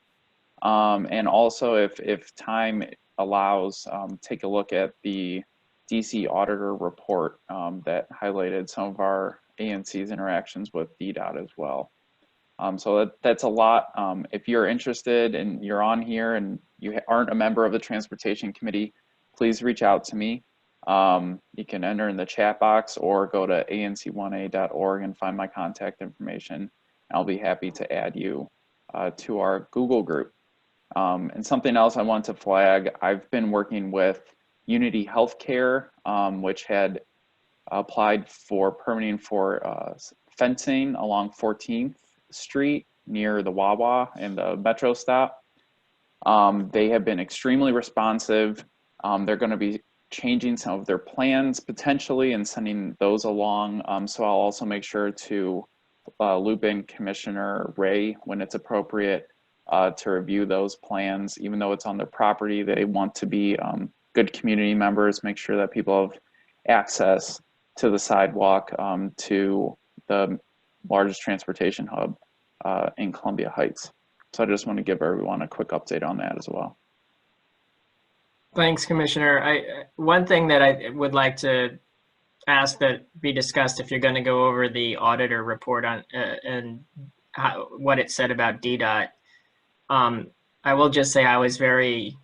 And also if time allows, take a look at the DC auditor report that highlighted some of our ANC's interactions with DDOT as well. So that's a lot. If you're interested and you're on here and you aren't a member of the Transportation Committee, please reach out to me. You can enter in the chat box or go to anc1a.org and find my contact information. I'll be happy to add you to our Google group. And something else I want to flag, I've been working with Unity Healthcare, which had applied for permitting for fencing along 14th Street near the Wawa and the Metro stop. They have been extremely responsive. They're going to be changing some of their plans potentially and sending those along. So I'll also make sure to loop in Commissioner Ray when it's appropriate to review those plans. Even though it's on their property, they want to be good community members, make sure that people have access to the sidewalk to the largest transportation hub in Columbia Heights. So I just want to give everyone a quick update on that as well. Thanks, Commissioner. One thing that I would like to ask that be discussed, if you're going to go over the auditor report on and what it said about DDOT, I will just say I was very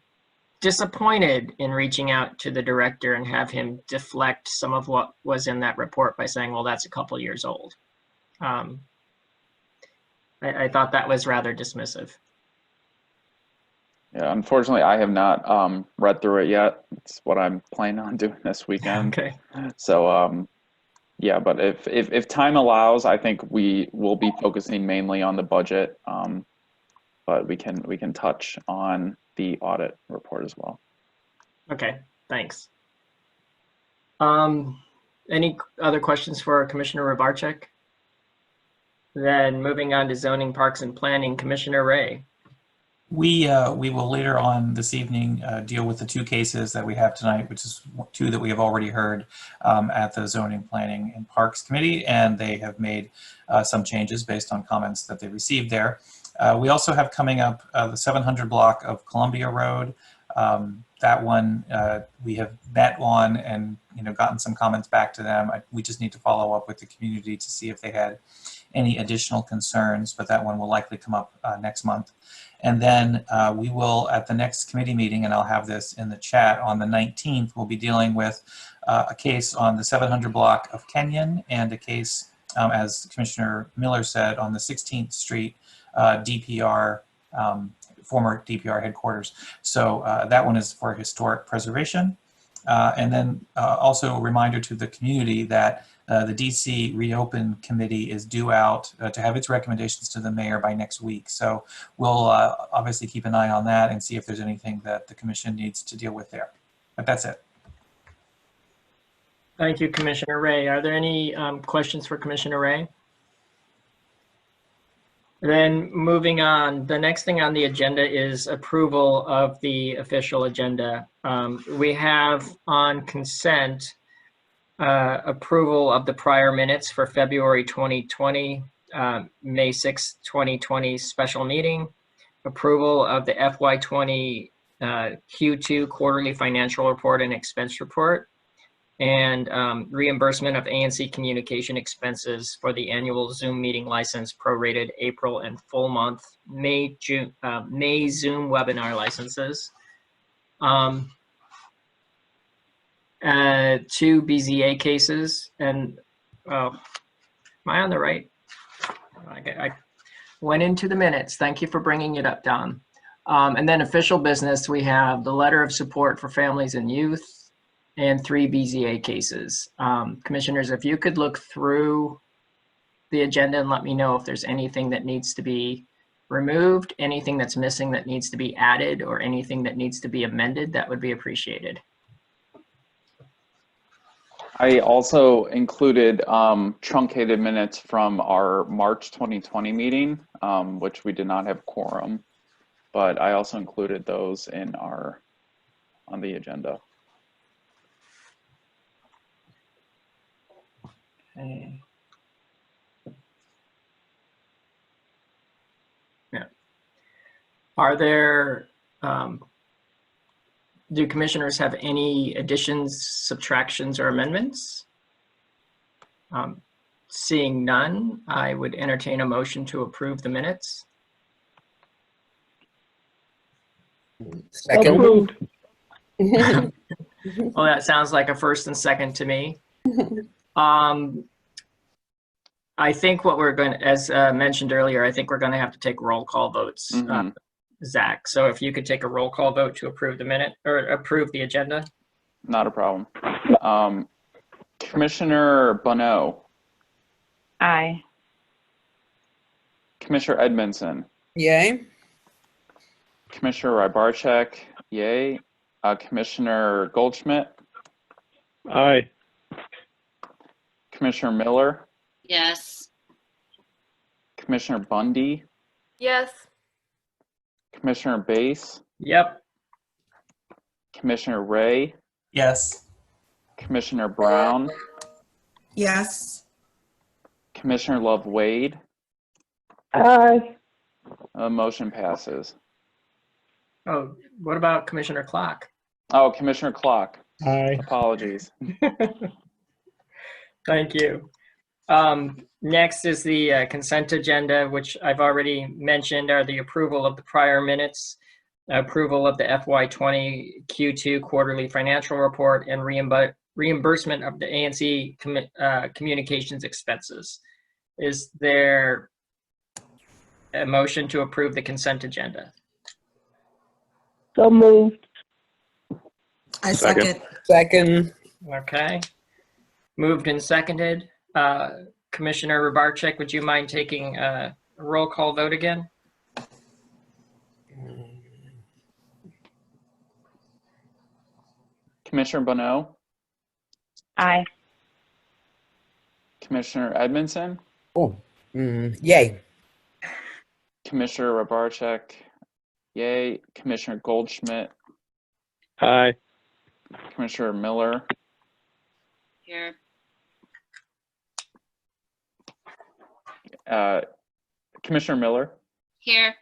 disappointed in reaching out to the director and have him deflect some of what was in that report by saying, well, that's a couple years old. I thought that was rather dismissive. Yeah, unfortunately, I have not read through it yet. It's what I'm planning on doing this weekend. Okay. So, yeah, but if time allows, I think we will be focusing mainly on the budget. But we can touch on the audit report as well. Okay, thanks. Any other questions for Commissioner Rybarczyk? Then moving on to zoning, parks, and planning, Commissioner Ray. We will later on this evening deal with the 2 cases that we have tonight, which is 2 that we have already heard at the Zoning, Planning, and Parks Committee, and they have made some changes based on comments that they received there. We also have coming up the 700 block of Columbia Road. That one we have met on and gotten some comments back to them. We just need to follow up with the community to see if they had any additional concerns, but that one will likely come up next month. And then we will, at the next committee meeting, and I'll have this in the chat, on the 19th, we'll be dealing with a case on the 700 block of Kenyon and a case, as Commissioner Miller said, on the 16th Street DPR, former DPR headquarters. So that one is for historic preservation. And then also a reminder to the community that the DC Reopen Committee is due out to have its recommendations to the mayor by next week. So we'll obviously keep an eye on that and see if there's anything that the commission needs to deal with there. But that's it. Thank you, Commissioner Ray. Are there any questions for Commissioner Ray? Then moving on, the next thing on the agenda is approval of the official agenda. We have on consent approval of the prior minutes for February 2020, May 6, 2020 special meeting, approval of the FY20 Q2 quarterly financial report and expense report, and reimbursement of ANC communication expenses for the annual Zoom meeting license prorated April and full month May Zoom webinar licenses. 2 BZA cases, and am I on the right? I went into the minutes. Thank you for bringing it up, Don. And then official business, we have the letter of support for families and youth and 3 BZA cases. Commissioners, if you could look through the agenda and let me know if there's anything that needs to be removed, anything that's missing that needs to be added, or anything that needs to be amended, that would be appreciated. I also included truncated minutes from our March 2020 meeting, which we did not have quorum, but I also included those in on the agenda. Okay. Yeah. Are there, do commissioners have any additions, subtractions, or amendments? Seeing none, I would entertain a motion to approve the minutes. Second. Well, that sounds like a first and second to me. I think what we're going to, as mentioned earlier, I think we're going to have to take roll call votes. Zach, so if you could take a roll call vote to approve the minute or approve the agenda. Not a problem. Commissioner Bonneau. Aye. Commissioner Edmondson. Yay. Commissioner Rybarczyk, yay. Commissioner Goldschmidt. Aye. Commissioner Miller. Yes. Commissioner Bundy. Yes. Commissioner Bass. Yep. Commissioner Ray. Yes. Commissioner Brown. Yes. Commissioner Love Wade. Aye. Motion passes. Oh, what about Commissioner Clock? Oh, Commissioner Clock. Aye. Apologies. Thank you. Next is the consent agenda, which I've already mentioned, are the approval of the prior minutes, approval of the FY20 Q2 quarterly financial report, and reimbursement of the ANC communications expenses. Is there a motion to approve the consent agenda? So moved. I second. Second. Okay. Moved and seconded. Commissioner Rybarczyk, would you mind taking a roll call vote again? Commissioner Bonneau. Aye. Commissioner Edmondson. Oh, yay. Commissioner Rybarczyk, yay. Commissioner Goldschmidt. Aye. Commissioner Miller. Here. Commissioner Miller. Here.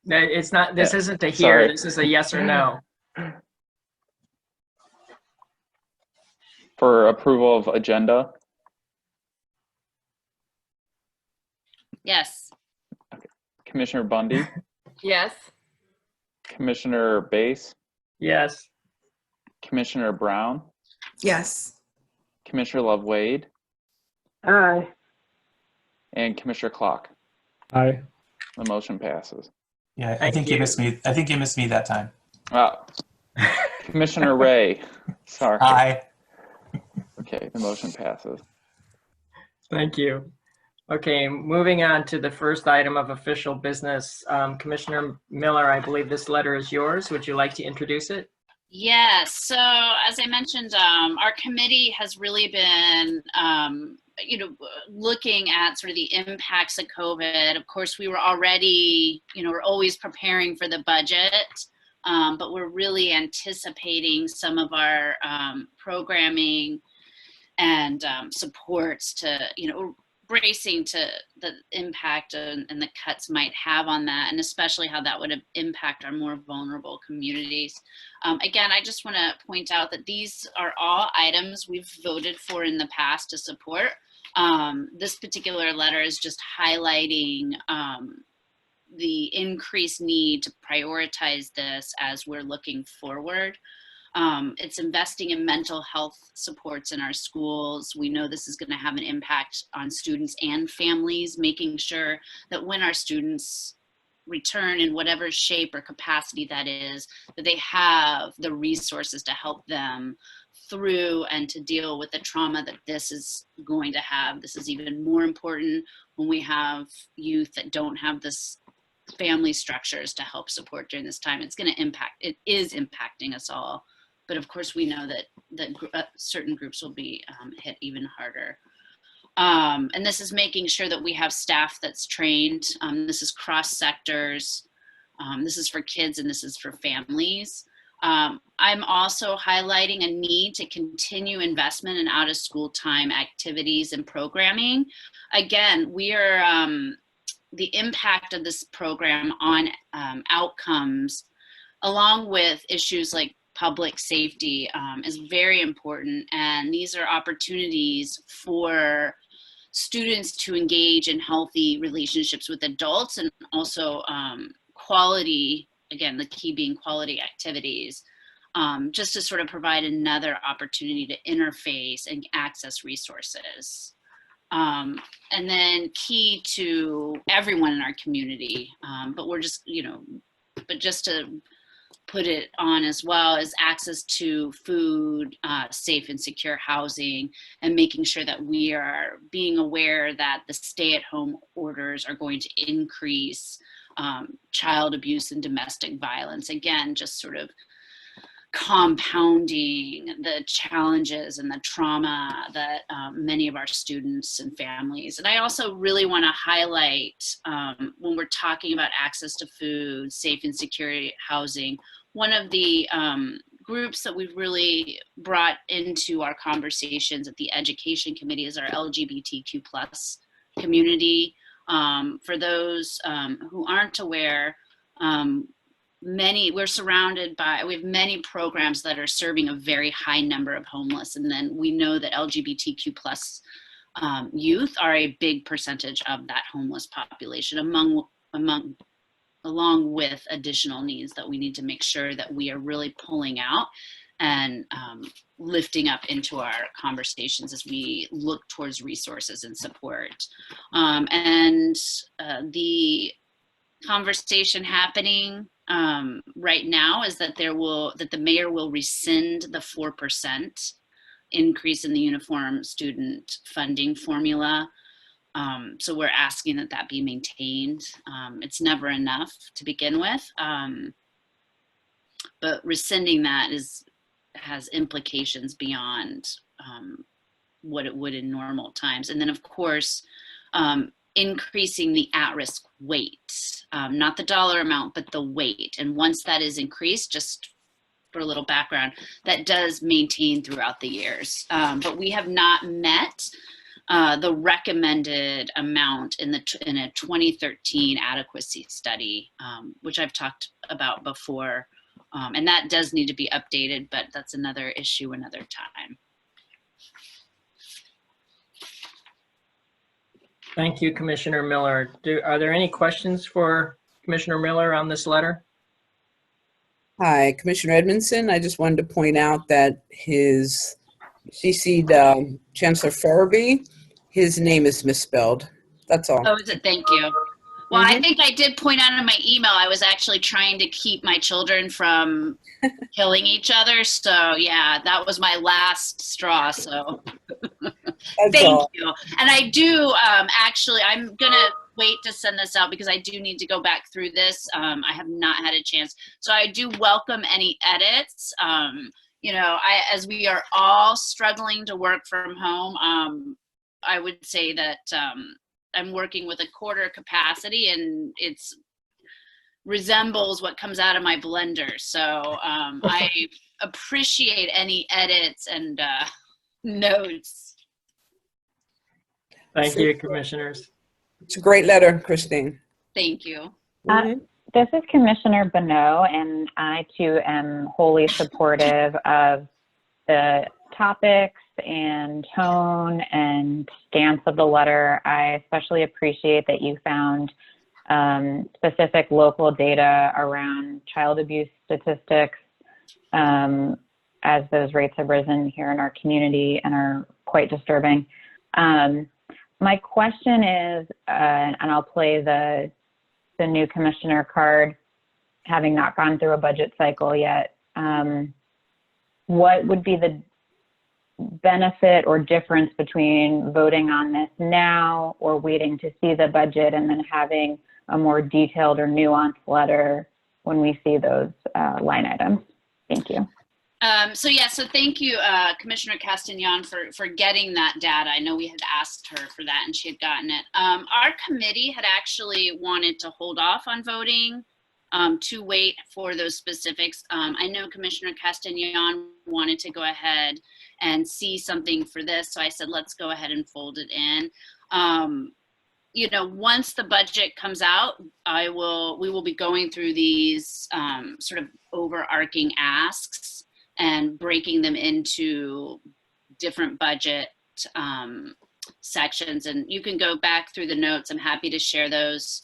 No, it's not, this Yeah, isn't a here, sorry. this is a yes or no. For approval of agenda. Yes. Commissioner Bundy. Yes. Commissioner Bass. Yes. Commissioner Brown. Yes. Commissioner Love Wade. Aye. And Commissioner Clock. Aye. The motion passes. Yeah, I Thank think you. you missed me. I think you missed me that time. Commissioner Ray. Sorry. Aye. Okay, the motion passes. Thank you. Okay, moving on to the first item of official business. Commissioner Miller, I believe this letter is yours. Would you like to introduce it? Yes. So as I mentioned, our committee has really been, looking at sort of the impacts of COVID. Of course, we were already, we're always preparing for the budget, but we're really anticipating some of our programming and supports to, bracing to the impact and the cuts might have on that, and especially how that would impact our more vulnerable communities. Again, I just want to point out that these are all items we've voted for in the past to support. This particular letter is just highlighting the increased need to prioritize this as we're looking forward. It's investing in mental health supports in our schools. We know this is going to have an impact on students and families, making sure that when our students return in whatever shape or capacity that is, that they have the resources to help them through and to deal with the trauma that this is going to have. This is even more important when we have youth that don't have this family structures to help support during this time. It's going to impact, it is impacting us all. But of course, we know that certain groups will be hit even harder. And this is making sure that we have staff that's trained. This is cross sectors. This is for kids and this is for families. I'm also highlighting a need to continue investment in out of school time activities and programming. Again, we are, the impact of this program on outcomes, along with issues like public safety, is very important. And these are opportunities for students to engage in healthy relationships with adults, and also quality, again, the key being quality activities, just to sort of provide another opportunity to interface and access resources. And then key to everyone in our community, but we're just, but just to put it on as well, is access to food, safe and secure housing, and making sure that we are being aware that the stay-at-home orders are going to increase child abuse and domestic violence. Again, just sort of compounding the challenges and the trauma that many of our students and families. And I also really want to highlight, when we're talking about access to food, safe and secure housing, one of the groups that we've really brought into our conversations at the Education Committee is our LGBTQ+ community. For those who aren't aware, we're surrounded by, we have many programs that are serving a very high number of homeless. And then we know that LGBTQ+ youth are a big percentage of that homeless population, along with additional needs that we need to make sure that we are really pulling out and lifting up into our conversations as we look towards resources and support. The conversation happening right now is that the mayor will rescind the 4% increase in the uniform student funding formula. So we're asking that that be maintained. It's never enough to begin with, but rescinding that has implications beyond what it would in normal times. And then of course, increasing the at-risk weight, not the dollar amount, but the weight. And once that is increased, just for a little background, that does maintain throughout the years. But we have not met the recommended amount in a 2013 adequacy study, which I've talked about before. And that does need to be updated, but that's another issue another time. Thank you, Commissioner Miller. Are there any questions for Commissioner Miller on this letter? Hi, Commissioner Edmondson. I just wanted to point out that his CC'd Chancellor Farabee, his name is misspelled. That's all. Oh, is it? Thank you. Well, I think I did point out in my email, I was actually trying to keep my children from killing each other. So yeah, that was my last straw. So That's Thank all. you. And I do actually, I'm going to wait to send this out because I do need to go back through this. I have not had a chance. So I do welcome any edits. You know, as we are all struggling to work from home, I would say that I'm working with a quarter capacity, and it's resembles what comes out of my blender. So I appreciate any edits and notes. Thank you, commissioners. It's a great letter, Christine. Thank you. This is Commissioner Bonneau, and I too am wholly supportive of the topics and tone and stance of the letter. I especially appreciate that you found specific local data around child abuse statistics, as those rates have risen here in our community and are quite disturbing. My question is, and I'll play the new commissioner card, having not gone through a budget cycle yet, what would be the benefit or difference between voting on this now or waiting to see the budget and then having a more detailed or nuanced letter when we see those line items? Thank you. So thank you, Commissioner Castagnon, for getting that data. I know we had asked her for that and she had gotten it. Our committee had actually wanted to hold off on voting to wait for those specifics. I know Commissioner Castagnon wanted to go ahead and see something for this, so I said, let's go ahead and fold it in. You know, once the budget comes out, we will be going through these sort of overarching asks and breaking them into different budget sections. And you can go back through the notes. I'm happy to share those.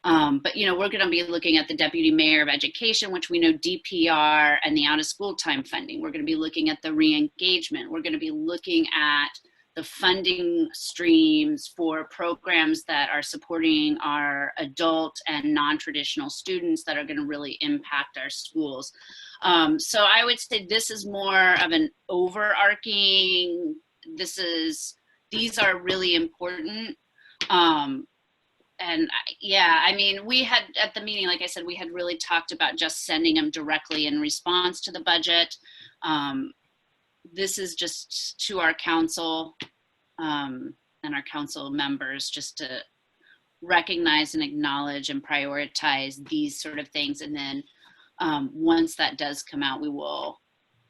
But, you know, we're going to be looking at the Deputy Mayor of Education, which we know DPR, and the out of school time funding. We're going to be looking at the re-engagement. We're going to be looking at the funding streams for programs that are supporting our adult and non-traditional students that are going to really impact our schools. So I would say this is more of an overarching, these are really important. And yeah, I mean, we had at the meeting, like I said, we had really talked about just sending them directly in response to the budget. This is just to our council and our council members, just to recognize and acknowledge and prioritize these sort of things. And then once that does come out, we will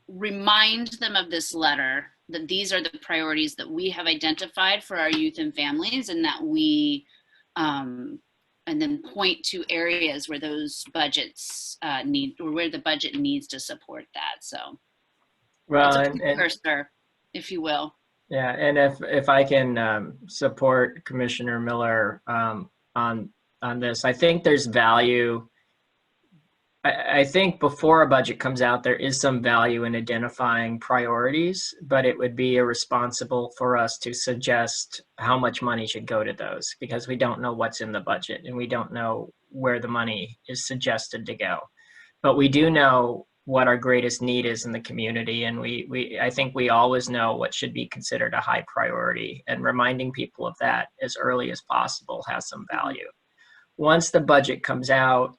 remind them of this letter, that these are the priorities that we have identified for our youth and families, and that we and then point to areas where those budgets where the budget needs to support that. So, Well, that's a precursor, if you will. Yeah, and if I can support Commissioner Miller on this, I think there's value. I think before a budget comes out, there is some value in identifying priorities, but it would be irresponsible for us to suggest how much money should go to those, because we don't know what's in the budget and we don't know where the money is suggested to go. But we do know what our greatest need is in the community, and I think we always know what should be considered a high priority, and reminding people of that as early as possible has some value. Once the budget comes out,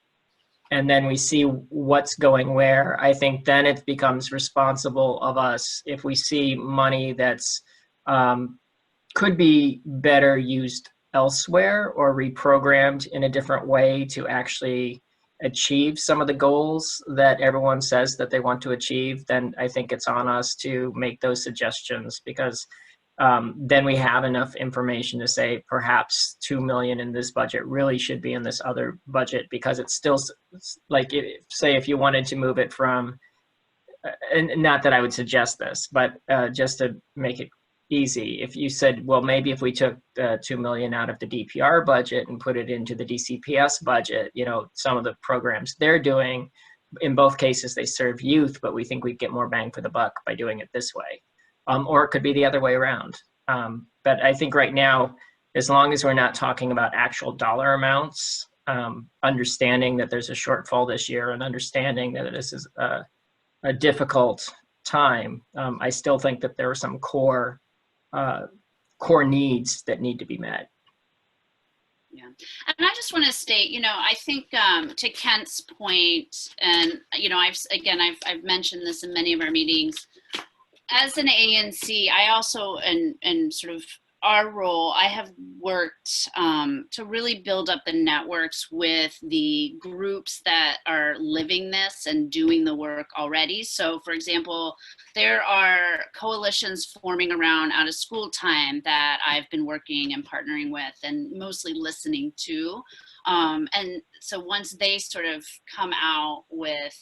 and then we see what's going where, I think then it becomes responsible of us, if we see money that's could be better used elsewhere or reprogrammed in a different way to actually achieve some of the goals that everyone says that they want to achieve, then I think it's on us to make those suggestions, because then we have enough information to say perhaps 2 million in this budget really should be in this other budget, because it's still like, say if you wanted to move it from, and not that I would suggest this, but just to make it easy, if you said, well, maybe if we took 2 million out of the DPR budget and put it into the DCPS budget, you know, some of the programs they're doing, in both cases they serve youth, but we think we'd get more bang for the buck by doing it this way. Or it could be the other way around. But I think right now, as long as we're not talking about actual dollar amounts, understanding that there's a shortfall this year and understanding that this is a difficult time, I still think that there are some core core needs that need to be met. Yeah, and I just want to state, I think to Kent's point, and I've mentioned this in many of our meetings. As an ANC, I also, and sort of our role, I have worked to really build up the networks with the groups that are living this and doing the work already. So, for example, there are coalitions forming around out of school time that I've been working and partnering with and mostly listening to. And so once they sort of come out with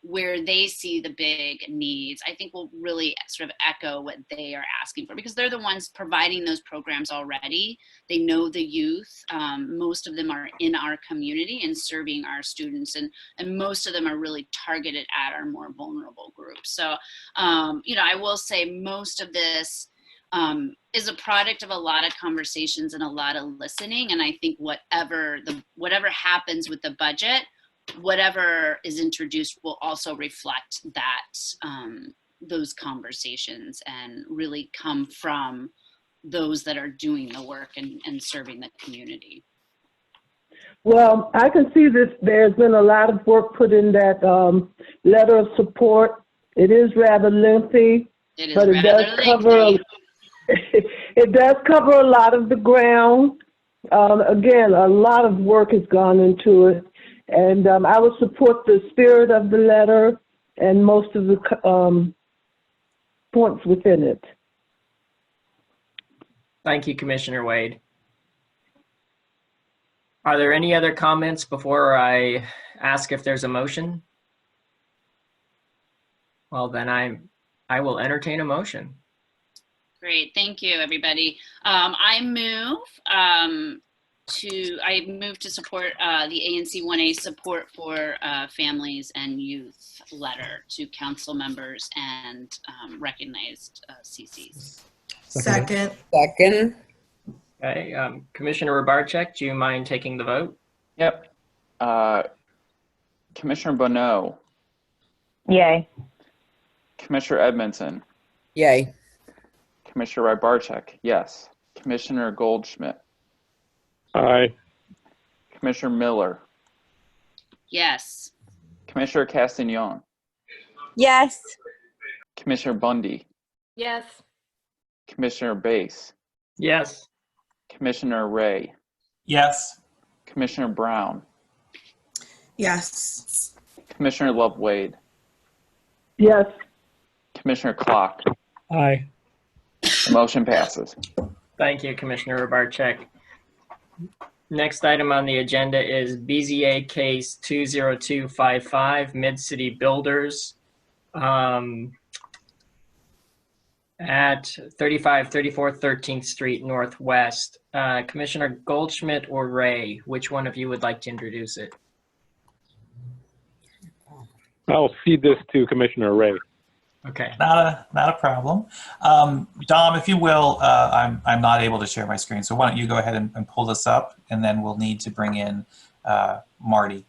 where they see the big needs, I think will really sort of echo what they are asking for, because they're the ones providing those programs already. They know the youth. Most of them are in our community and serving our students, and most of them are really targeted at our more vulnerable groups. So, I will say most of this is a product of a lot of conversations and a lot of listening. And I think whatever happens with the budget, whatever is introduced will also reflect that, those conversations, and really come from those that are doing the work and serving the community. Well, I can see this. There's been a lot of work put in that letter of support. It is rather lengthy, but it does cover. It does cover a lot of the ground. Again, a lot of work has gone into it. And I would support the spirit of the letter and most of the points within it. Thank you, Commissioner Wade. Are there any other comments before I ask if there's a motion? Well, then I will entertain a motion. Great, thank you, everybody. I move to support the ANC 1A support for families and youth letter to council members and recognized CCs. Second. Second. Okay, Commissioner Rybarczyk, do you mind taking the vote? Yep. Commissioner Bonneau, Yay. Commissioner Edmondson, Yay. Commissioner Rybarczyk, yes. Commissioner Goldschmidt, Aye. Commissioner Miller, Yes. Commissioner Castagnon, Yes. Commissioner Bundy, Yes. Commissioner Bass, Yes. Commissioner Ray, Yes. Commissioner Brown, Yes. Commissioner Love Wade, Yes. Commissioner Clock. Aye. The motion passes. Thank you, Commissioner Rybarczyk. Next item on the agenda is BZA case 20255, Mid-City Builders at 3534 13th Street Northwest. Commissioner Goldschmidt or Ray, which one of you would like to introduce it? I'll cede this to Commissioner Ray. Okay. Not a problem. Dom, if you will, I'm not able to share my screen, so why don't you go ahead and pull this up, and then we'll need to bring in Marty.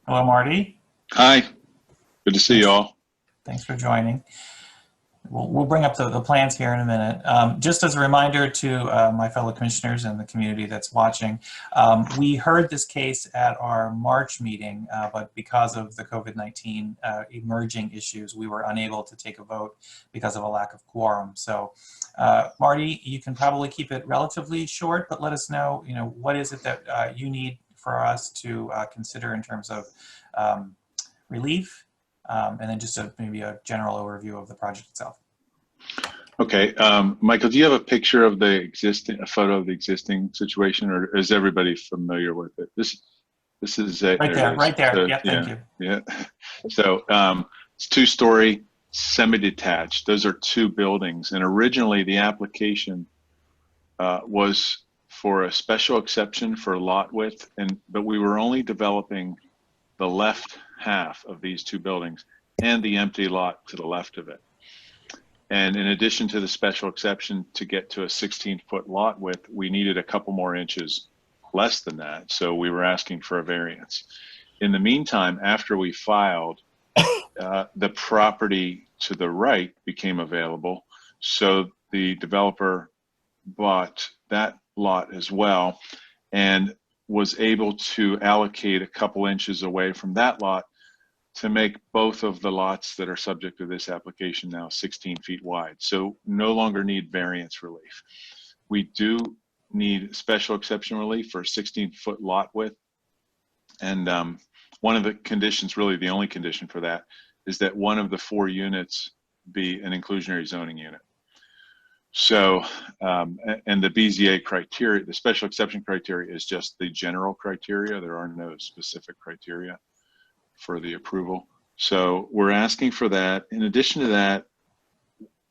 Hello, Marty. Hi. Good to see you all. Thanks for joining. We'll bring up the plans here in a minute. Just as a reminder to my fellow commissioners and the community that's watching, we heard this case at our March meeting, but because of the COVID-19 emerging issues, we were unable to take a vote because of a lack of quorum. So, Marty, you can probably keep it relatively short, but let us know, what is it that you need for us to consider in terms of relief, and then just maybe a general overview of the project itself. Okay, Michael, do you have a picture of a photo of the existing situation, or is everybody familiar with it? This is right there. Right there. So, yeah, thank you. Yeah. So it's two-story, semi-detached. Those are two buildings, and originally the application was for a special exception for lot width, but we were only developing the left half of these two buildings and the empty lot to the left of it. And in addition to the special exception to get to a 16-foot lot width, we needed a couple more inches less than that. So we were asking for a variance. In the meantime, after we filed, the property to the right became available. So the developer bought that lot as well and was able to allocate a couple inches away from that lot to make both of the lots that are subject to this application now 16 feet wide. So no longer need variance relief. We do need special exception relief for a 16-foot lot width. And one of the conditions, really the only condition for that, is that one of the 4 units be an inclusionary zoning unit. So, and the BZA criteria, the special exception criteria is just the general criteria. There are no specific criteria for the approval. So we're asking for that. In addition to that,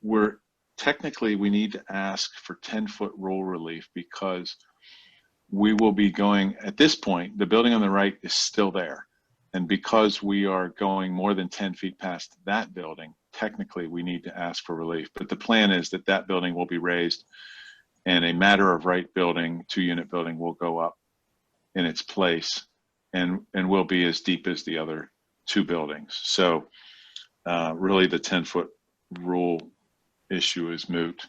we need to ask for 10-foot rule relief because we will be going, at this point, the building on the right is still there. And because we are going more than 10 feet past that building, technically we need to ask for relief. But the plan is that that building will be raised and a matter of right building, 2-unit building, will go up in its place and will be as deep as the other 2 buildings. So really the 10-foot rule issue is moot.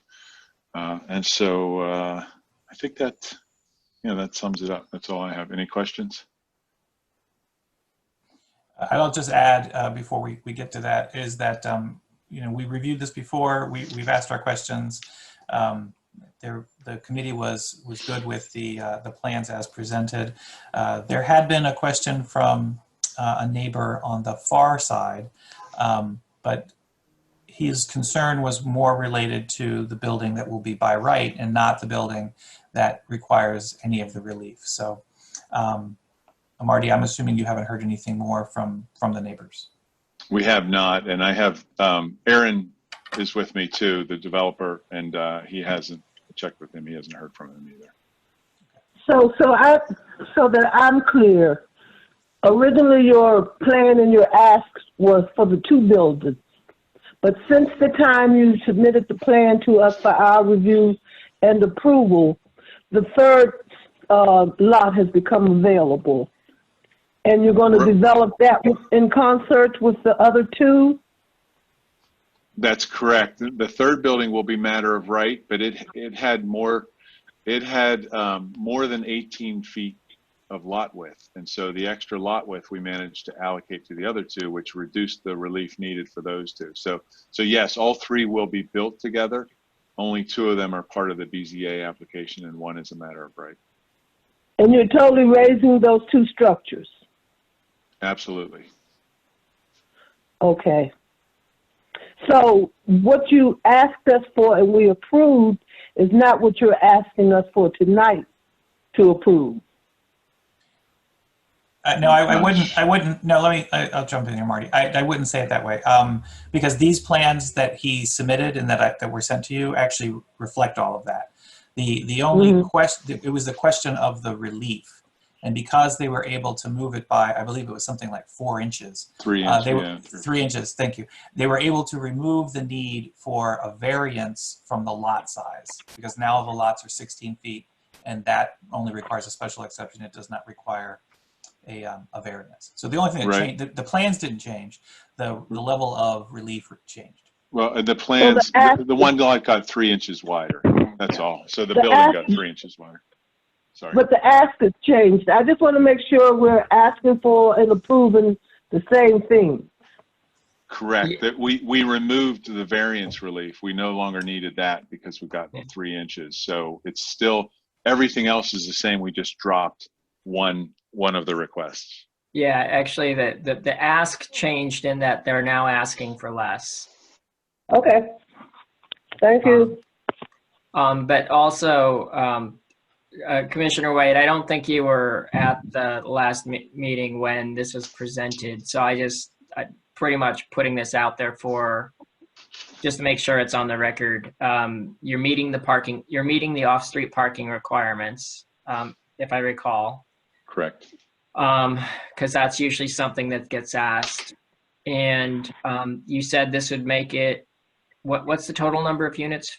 And so I think that, that sums it up. That's all I have. Any questions? I'll just add before we get to that is that we reviewed this before. We've asked our questions. The committee was good with the plans as presented. There had been a question from a neighbor on the far side, but his concern was more related to the building that will be by right and not the building that requires any of the relief. So. Marty, I'm assuming you haven't heard anything more from the neighbors. We have not, and I have, Aaron is with me too, the developer, and he hasn't checked with him. He hasn't heard from him either. So that I'm clear, originally your plan and your asks was for the 2 buildings, but since the time you submitted the plan to us for our review and approval, the 3rd lot has become available. And you're going to develop that in concert with the other 2? That's correct. The 3rd building will be matter of right, but it had more than 18 feet of lot width. And so the extra lot width we managed to allocate to the other 2, which reduced the relief needed for those 2. So yes, all 3 will be built together. Only 2 of them are part of the BZA application and 1 is a matter of right. And you're totally raising those 2 structures? Absolutely. Okay. So what you asked us for and we approved is not what you're asking us for tonight to approve. No, I wouldn't, no, I'll jump in here, Marty. I wouldn't say it that way. Because these plans that he submitted and that were sent to you actually reflect all of that. The only question, it was the question of the relief. And because they were able to move it by, I believe it was something like 4 inches. 3 inches, 3 inches, thank you. They were able to remove the need for a variance from the lot size because now the lots are 16 feet and that only requires a special exception. It does not require a variance. So the only thing that changed, the plans didn't change. The level of relief changed. Well, the plans, the one lot got 3 inches wider. That's all. So the building got 3 inches wider. Sorry. But the ask has changed. I just want to make sure we're asking for and approving the same thing. Correct. That we removed the variance relief. We no longer needed that because we got 3 inches. So it's still, everything else is the same. We just dropped one of the requests. Yeah, actually the ask changed in that they're now asking for less. Okay. Thank you. But also, Commissioner White, I don't think you were at the last meeting when this was presented. So I pretty much putting this out there for just to make sure it's on the record. You're meeting the off-street parking requirements, if I recall. Correct. Because that's usually something that gets asked. And you said this would make it, what's the total number of units?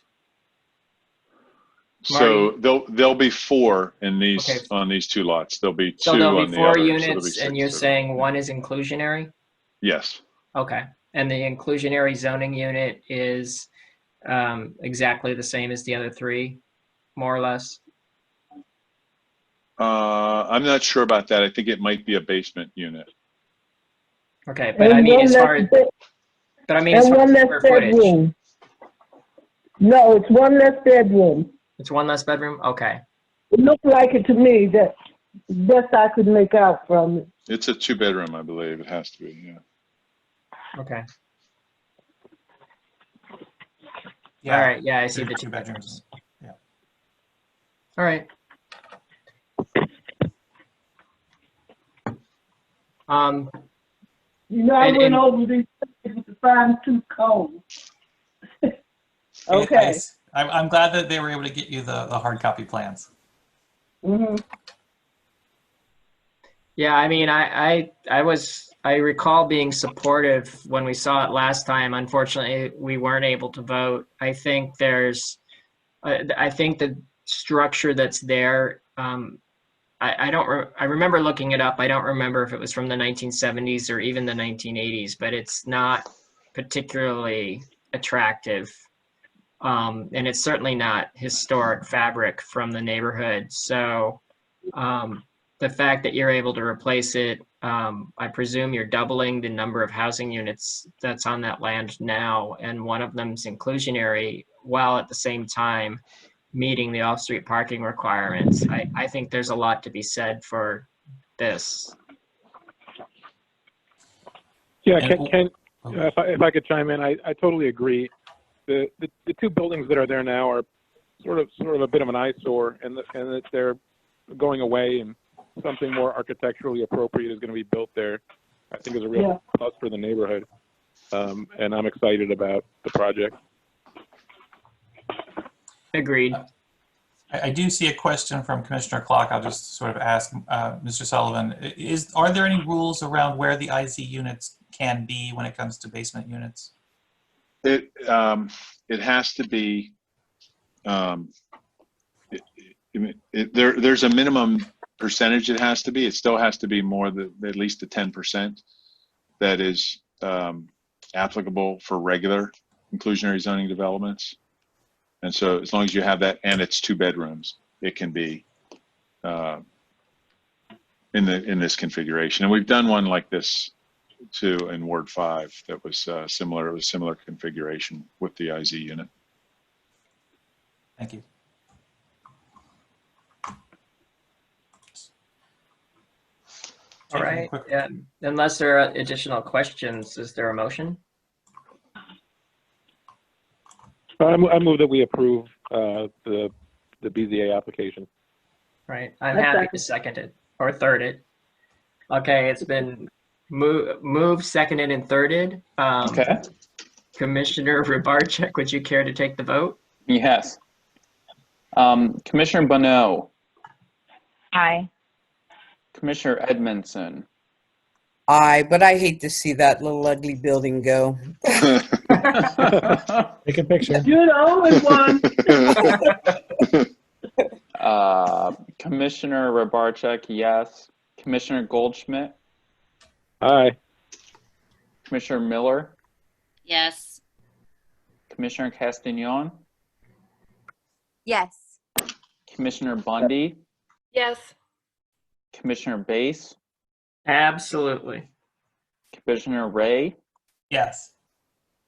So there'll be 4 in these, Okay. on these 2 lots. There'll be 2 So there'll on be the 4 other. So there'll be units, 6 and you're total. saying 1 is inclusionary? Yes. Okay. And the inclusionary zoning unit is exactly the same as the other 3, more or less? I'm not sure about that. I think it might be a basement unit. Okay, but I mean, as far as, one less square footage, bedroom. No, it's 1 less bedroom. it's 1 less bedroom? Okay. It looked like it to me, that best I could make out from it. It's a 2-bedroom, I believe. It has to be, yeah. Okay. Yeah. All right. Yeah, I see There are the 2 bedrooms. Yeah. All right. You know, I went over these things to find 2 codes. Okay. I'm glad that they were able to get you the hard copy plans. Mm-hmm. Yeah, I mean, I recall being supportive when we saw it last time. Unfortunately, we weren't able to vote. I think I think the structure that's there, I remember looking it up. I don't remember if it was from the 1970s or even the 1980s, but it's not particularly attractive. And it's certainly not historic fabric from the neighborhood. So the fact that you're able to replace it, I presume you're doubling the number of housing units that's on that land now, and one of them's inclusionary, while at the same time meeting the off-street parking requirements. I think there's a lot to be said for this. Yeah, if I could chime in, I totally agree. The 2 buildings that are there now are sort of a bit of an eyesore, and that they're going away, and something more architecturally appropriate is going to be built there. I think is a real plus for the neighborhood, and I'm excited about the project. Agreed. I do see a question from Commissioner Clark. I'll just sort of ask Mr. Sullivan, are there any rules around where the IZ units can be when it comes to basement units? It has to be, there's a minimum percentage it has to be. It still has to be more than at least the 10% that is applicable for regular inclusionary zoning developments. And so as long as you have that, and it's 2 bedrooms, it can be in this configuration. And we've done one like this too in Ward 5 that was similar. It was similar configuration with the IZ unit. Thank you. All right. Unless there are additional questions, is there a motion? I move that we approve the BZA application. Right. I'm happy to second it or third it. Okay, it's been moved, seconded, and thirded. Okay. Commissioner Rybarczyk, would you care to take the vote? Yes. Commissioner Bonneau. Aye. Commissioner Edmondson. Aye, but I hate to see that little ugly building go. Take a picture. You're the only one. Commissioner Rybarczyk, yes. Commissioner Goldschmidt. Aye. Commissioner Miller. Yes. Commissioner Castagnon. Yes. Commissioner Bundy. Yes. Commissioner Bass. Absolutely. Commissioner Ray. Yes.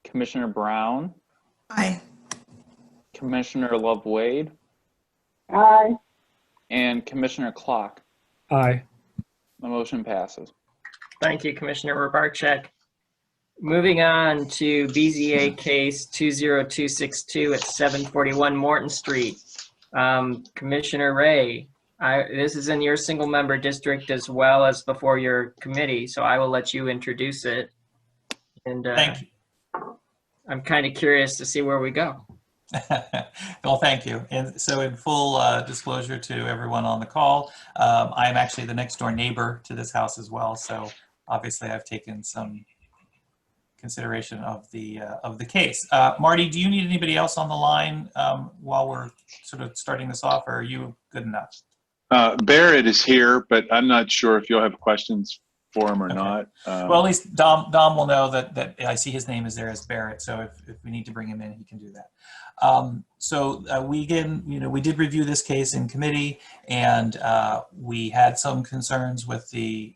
Commissioner Brown. Aye. Commissioner Love Wade. Aye. And Commissioner Clock. Aye. The motion passes. Thank you, Commissioner Rybarczyk. Moving on to BZA case 20262 at 741 Morton Street. Commissioner Ray, this is in your single member district as well as before your committee, so I will let you introduce it. And Thank you. I'm kind of curious to see where we go. Well, thank you. And so in full disclosure to everyone on the call, I'm actually the next door neighbor to this house as well. So obviously I've taken some consideration of the case. Marty, do you need anybody else on the line while we're sort of starting this off, or are you good enough? Barrett is here, but I'm not sure if you'll have questions for him or not. Well, at least Dom will know that I see his name is there as Barrett. So if we need to bring him in, he can do that. We did review this case in committee, and we had some concerns with the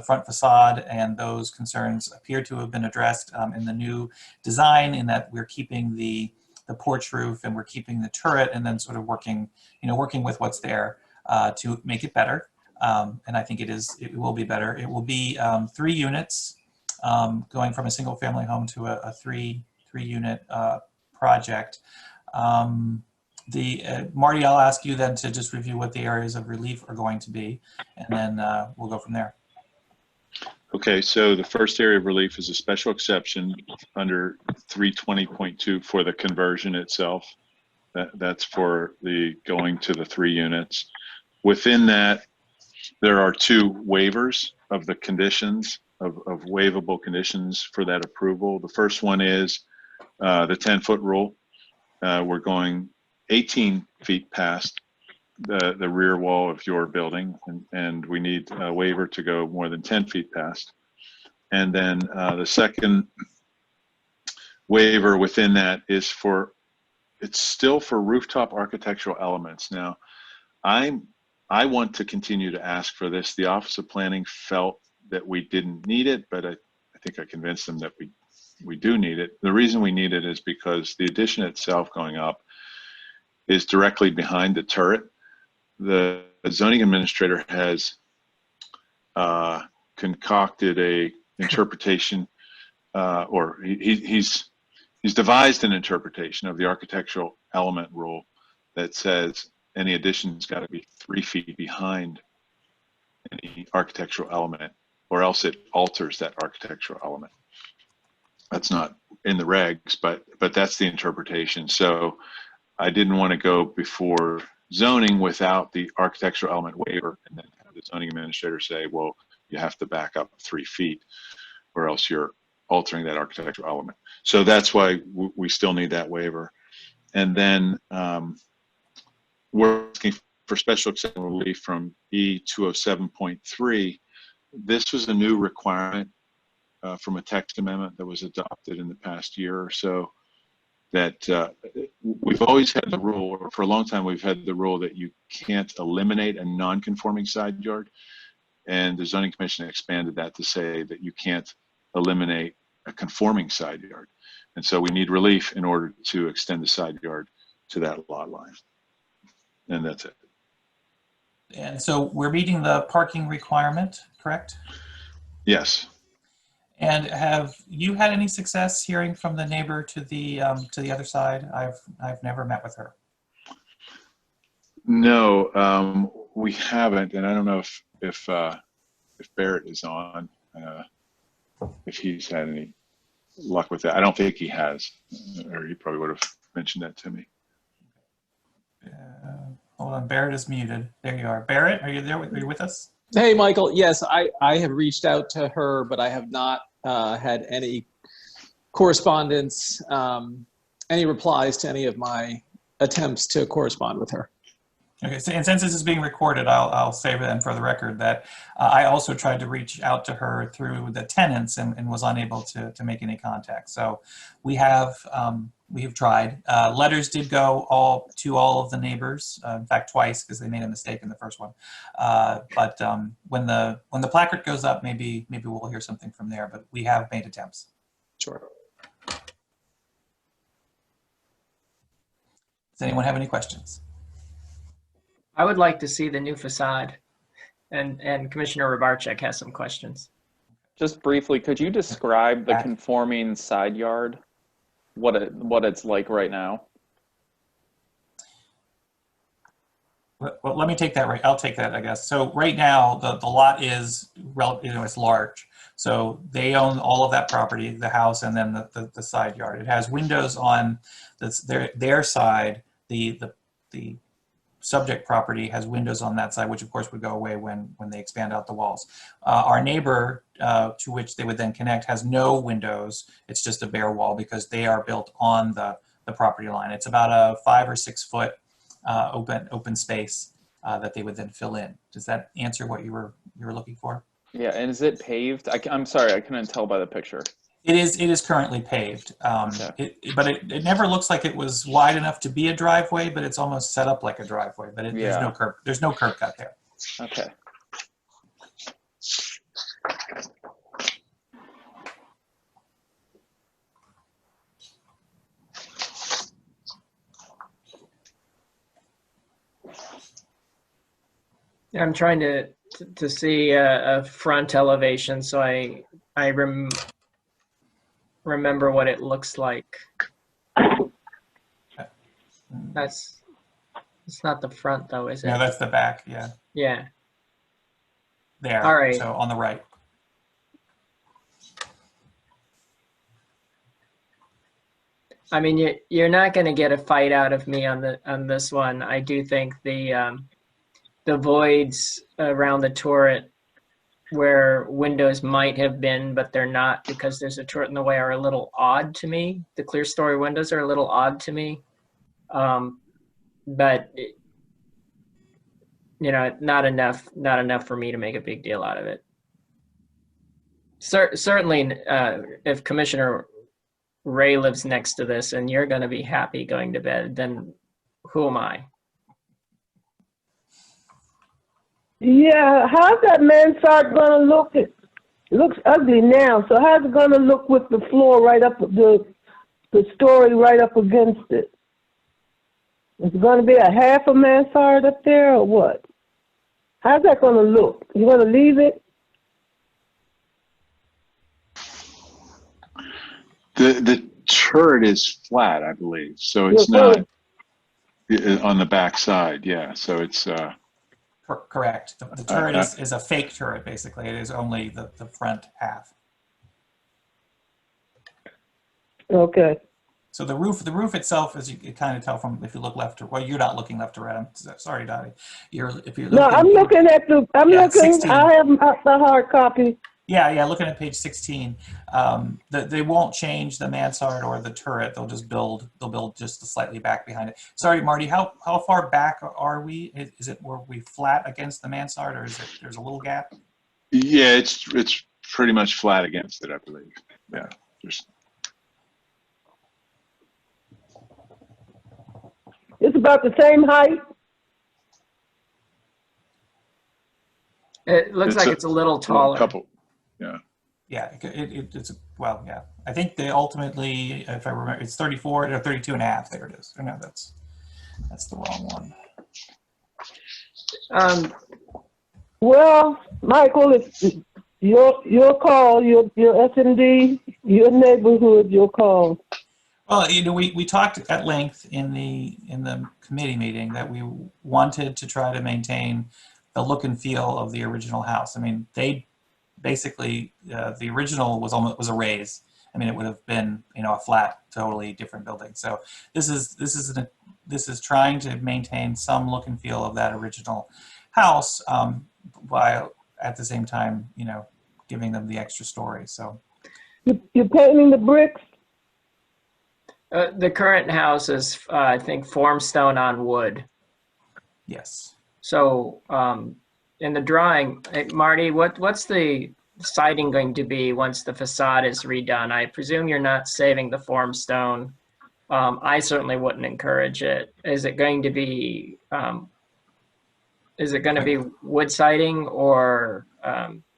front facade, and those concerns appear to have been addressed in the new design, in that we're keeping the porch roof and we're keeping the turret, and then sort of working with what's there to make it better. And I think it will be better. It will be 3 units, going from a single family home to a three unit project. Marty, I'll ask you then to just review what the areas of relief are going to be, and then we'll go from there. Okay, so the first area of relief is a special exception under 320.2 for the conversion itself. That's for the going to the 3 units. Within that, there are 2 waivers of the conditions, of waivable conditions for that approval. The first one is the 10-foot rule. We're going 18 feet past the rear wall of your building, and we need a waiver to go more than 10 feet past. And then the second waiver within that is it's still for rooftop architectural elements. Now, I want to continue to ask for this. The Office of Planning felt that we didn't need it, but I think I convinced them that we do need it. The reason we need it is because the addition itself going up is directly behind the turret. The zoning administrator has concocted a interpretation, or he's devised an interpretation of the architectural element rule that says any addition's got to be 3 feet behind any architectural element, or else it alters that architectural element. That's not in the regs, but that's the interpretation. So I didn't want to go before zoning without the architectural element waiver, and then have the zoning administrator say, well, you have to back up 3 feet, or else you're altering that architectural element. So that's why we still need that waiver. And then we're asking for special exception relief from E207.3. This was a new requirement from a text amendment that was adopted in the past year or so, that we've always had the rule, or for a long time we've had the rule, that you can't eliminate a non-conforming side yard. And the zoning commission expanded that to say that you can't eliminate a conforming side yard. And so we need relief in order to extend the side yard to that lot line. And that's it. And so we're meeting the parking requirement, correct? Yes. And have you had any success hearing from the neighbor to the other side? I've never met with her. No, we haven't, and I don't know if Barrett is on, if he's had any luck with that. I don't think he has, or he probably would have mentioned that to me. Hold on, Barrett is muted. There you are. Barrett, are you there? Are you with us? Hey, Michael. Yes, I have reached out to her, but I have not had any correspondence, any replies to any of my attempts to correspond with her. Okay, so, and since this is being recorded, I'll say then for the record that I also tried to reach out to her through the tenants and was unable to make any contact. So we have tried. Letters did go to all of the neighbors, in fact twice, because they made a mistake in the first one. But when the placard goes up, maybe we'll hear something from there. But we have made attempts. Sure. Does anyone have any questions? I would like to see the new facade, and Commissioner Rybarczyk has some questions. Just briefly, could you describe the conforming side yard, what it's like right now? Well, let me take that. I'll take that, I guess. So right now, the lot is it's large. So they own all of that property, the house, and then the side yard. It has windows on their side. The subject property has windows on that side, which of course would go away when they expand out the walls. Our neighbor, to which they would then connect, has no windows. It's just a bare wall because they are built on the property line. It's about a 5 or 6 foot open space that they would then fill in. Does that answer what you were looking for? Yeah, and is it paved? I'm sorry, I couldn't tell by the picture. It is currently paved, Okay. but it never looks like it was wide enough to be a driveway, but it's almost set up like a driveway. But there's no curb. There's no curb cut there. Okay. I'm trying to see a front elevation, so I remember what it looks like. It's not the front though, is it? No, that's the back. Yeah. Yeah. There. All right. So on the right. I mean, you're not going to get a fight out of me on this one. I do think the voids around the turret where windows might have been, but they're not because there's a turret in the way, are a little odd to me. The clear story windows are a little odd to me. But you know, not enough for me to make a big deal out of it. Certainly, if Commissioner Ray lives next to this and you're going to be happy going to bed, then who am I? Yeah, how's that mansard gonna look? It looks ugly now. So how's it gonna look with the floor right up, the story right up against it? Is it gonna be a half a mansard up there or what? How's that gonna look? You gonna leave it? The turret is flat, I believe, so it's not on the back side. Yeah, so it's. Correct. The turret is a fake turret, basically. It is only the front half. Okay. So the roof itself, as you can kind of tell from, if you look left or, well, you're not looking left or right. I'm sorry, Dottie. If you're looking, no, I'm looking at the. I'm looking. 16. I have the hard copy. Yeah, looking at page 16. They won't change the mansard or the turret. They'll build just slightly back behind it. Sorry, Marty, how far back are we? Were we flat against the mansard, or there's a little gap? Yeah, it's pretty much flat against it, I believe. Yeah, It's about the same height. It looks like it's a little taller. Couple. Yeah. Yeah, it's well, yeah. I think they ultimately, if I remember, it's 34 or 32 and a half. There it is. Oh, no, that's the wrong one. Well, Michael, it's your call. Your S&D, your neighborhood, your call. Well, you know, we talked at length in the committee meeting that we wanted to try to maintain the look and feel of the original house. I mean, they basically the original was a raise. I mean, it would have been, you know, a flat, totally different building. So this is trying to maintain some look and feel of that original house, while at the same time, you know, giving them the extra story. So you're painting the bricks. The current house is, I think, form stone on wood. Yes. So in the drawing, Marty, what's the siding going to be once the facade is redone? I presume you're not saving the form stone. I certainly wouldn't encourage it. Is it going to be wood siding or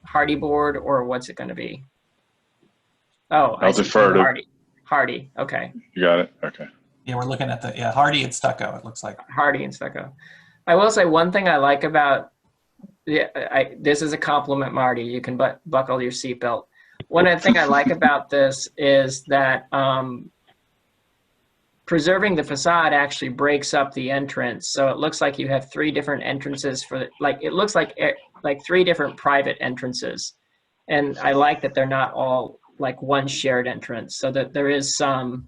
hardy board, or what's it going to be? Oh, I'll defer to hardy. Okay. You got it. Okay. Yeah, we're looking at the hardy and stucco. It looks like hardy and stucco. I will say one thing I like about this is a compliment, Marty. You can buckle your seatbelt. One of the things I like about this is that preserving the facade actually breaks up the entrance. So it looks like you have 3 different entrances for, like, it looks like 3 different private entrances. And I like that they're not all like one shared entrance, so that there is some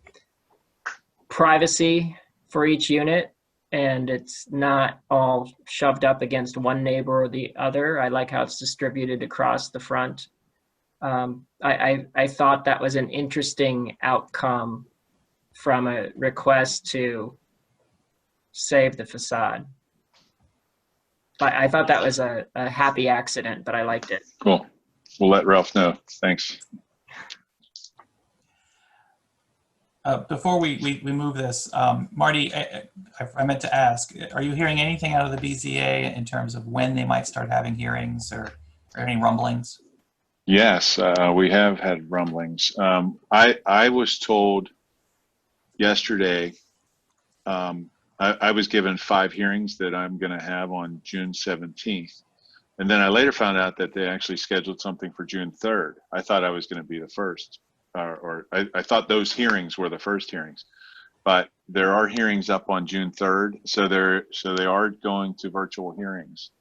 privacy for each unit. and it's not all shoved up against one neighbor or the other. I like how it's distributed across the front. I thought that was an interesting outcome from a request to save the facade. I thought that was a happy accident, but I liked it. Cool. We'll let Ralph know. Thanks. Before we move this, Marty, I meant to ask, are you hearing anything out of the BZA in terms of when they might start having hearings or any rumblings? Yes, we have had rumblings. I was told yesterday, I was given 5 hearings that I'm going to have on June 17th. And then I later found out that they actually scheduled something for June 3rd. I thought I was going to be the first, I thought those hearings were the first hearings. But there are hearings up on June 3rd, so they are going to virtual hearings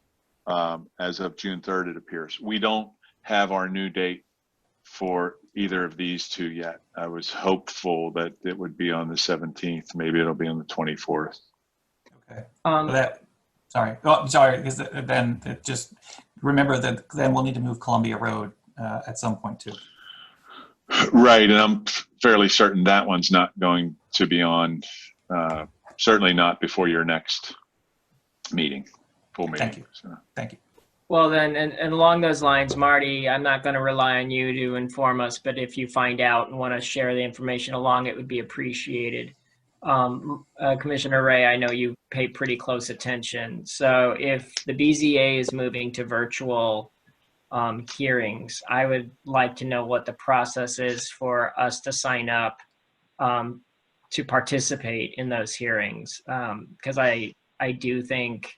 as of June 3rd, it appears. We don't have our new date for either of these two yet. I was hopeful that it would be on the 17th. Maybe it'll be on the 24th. Okay. Sorry. Oh, I'm sorry. Because then just remember that then we'll need to move Columbia Road at some point too. Right, and I'm fairly certain that one's not going to be on. Certainly not before your next meeting, full meeting. Thank you. So. Thank you. Well, then, and along those lines, Marty, I'm not going to rely on you to inform us, but if you find out and want to share the information along, it would be appreciated. Commissioner Ray, I know you pay pretty close attention. So if the BZA is moving to virtual hearings, I would like to know what the process is for us to sign up to participate in those hearings. Because I do think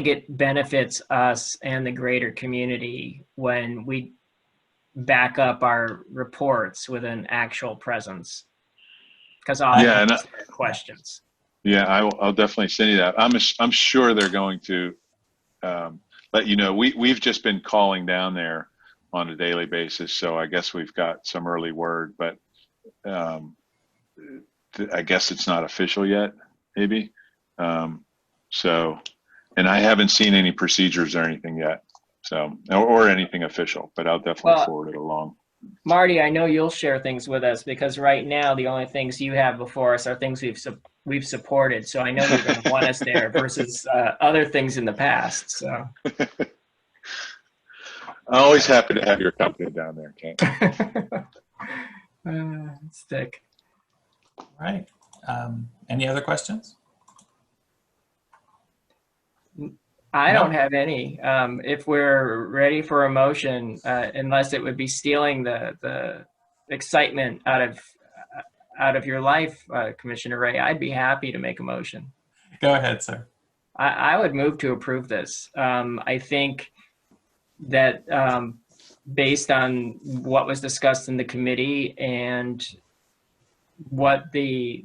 it benefits us and the greater community when we back up our reports with an actual presence. Because I'll have questions. Yeah, I'll definitely send you that. I'm sure they're going to let you know. We've just been calling down there on a daily basis, so I guess we've got some early word, but I guess it's not official yet, maybe. So, and I haven't seen any procedures or anything yet, so or anything official, but I'll definitely forward it along. Marty, I know you'll share things with us because right now the only things you have before us are things we've supported. So I know you're going to want us there versus other things in the past. So I'm always happy to have your company down there, Kent. Stick. All right. Any other questions? I don't have any. If we're ready for a motion, unless it would be stealing the excitement out of your life, Commissioner Ray, I'd be happy to make a motion. Go ahead, sir. I would move to approve this. I think that based on what was discussed in the committee and what the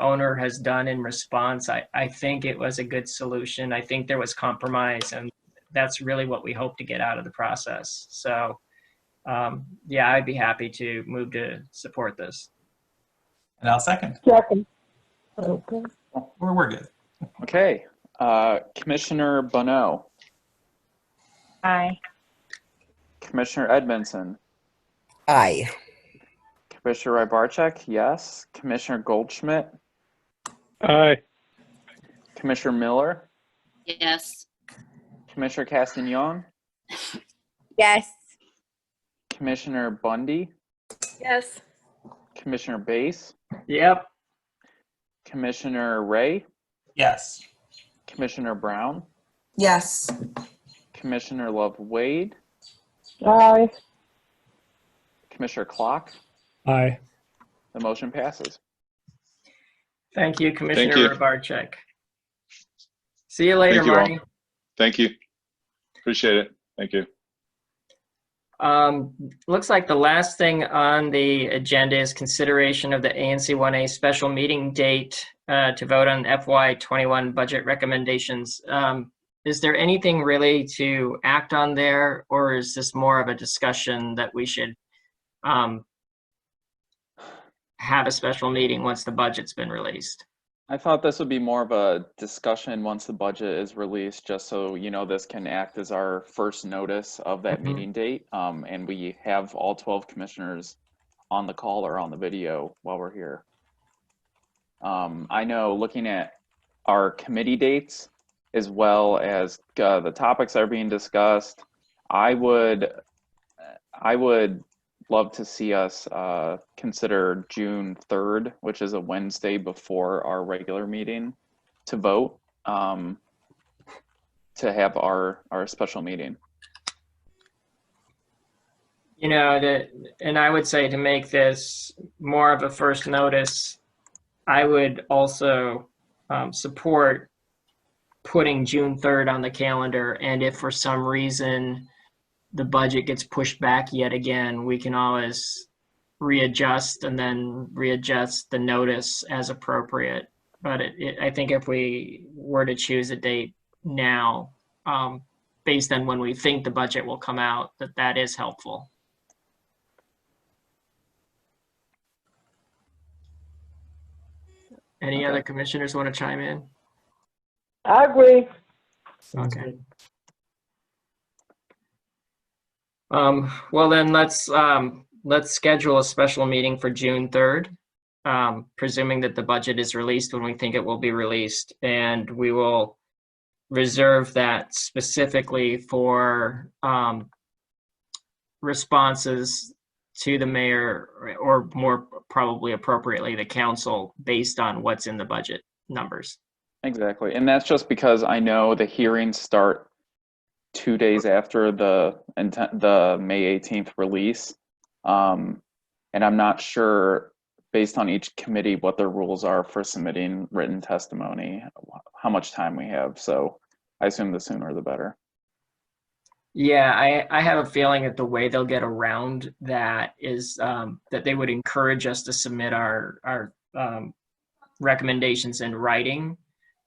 owner has done in response, I think it was a good solution. I think there was compromise, and that's really what we hope to get out of the process. So yeah, I'd be happy to move to support this. And I'll second. Second. Okay. We're good. Okay. Commissioner Bonneau. Aye. Commissioner Edmondson. Aye. Commissioner Rybarczyk, yes. Commissioner Goldschmidt. Aye. Commissioner Miller. Yes. Commissioner Castagnon. Yes. Commissioner Bundy. Yes. Commissioner Bass. Yep. Commissioner Ray. Yes. Commissioner Brown. Yes. Commissioner Love Wade. Aye. Commissioner Clock. Aye. The motion passes. Thank you, Commissioner Rybarczyk. See you later, Thank you Marty. all. Thank you. Appreciate it. Thank you. Looks like the last thing on the agenda is consideration of the ANC 1A special meeting date to vote on FY21 budget recommendations. Is there anything really to act on there, or is this more of a discussion that we should have a special meeting once the budget's been released? I thought this would be more of a discussion once the budget is released, just so you know this can act as our first notice of that meeting date. And we have all 12 commissioners on the call or on the video while we're here. I know looking at our committee dates as well as the topics that are being discussed, I would love to see us consider June 3rd, which is a Wednesday before our regular meeting, to vote, to have our special meeting. You know, and I would say to make this more of a first notice, I would also support putting June 3rd on the calendar. And if for some reason the budget gets pushed back yet again, we can always readjust and then readjust the notice as appropriate. But I think if we were to choose a date now, based on when we think the budget will come out, that is helpful. Any other commissioners want to chime in? I agree. Okay. Well then let's schedule a special meeting for June 3rd, presuming that the budget is released when we think it will be released, and we will reserve that specifically for responses to the mayor, or more probably appropriately the council, based on what's in the budget numbers. Exactly, and that's just because I know the hearings start 2 days after the May 18th release, and I'm not sure, based on each committee, what their rules are for submitting written testimony, how much time we have. So I assume the sooner the better. Yeah, I have a feeling that the way they'll get around that is that they would encourage us to submit our recommendations in writing.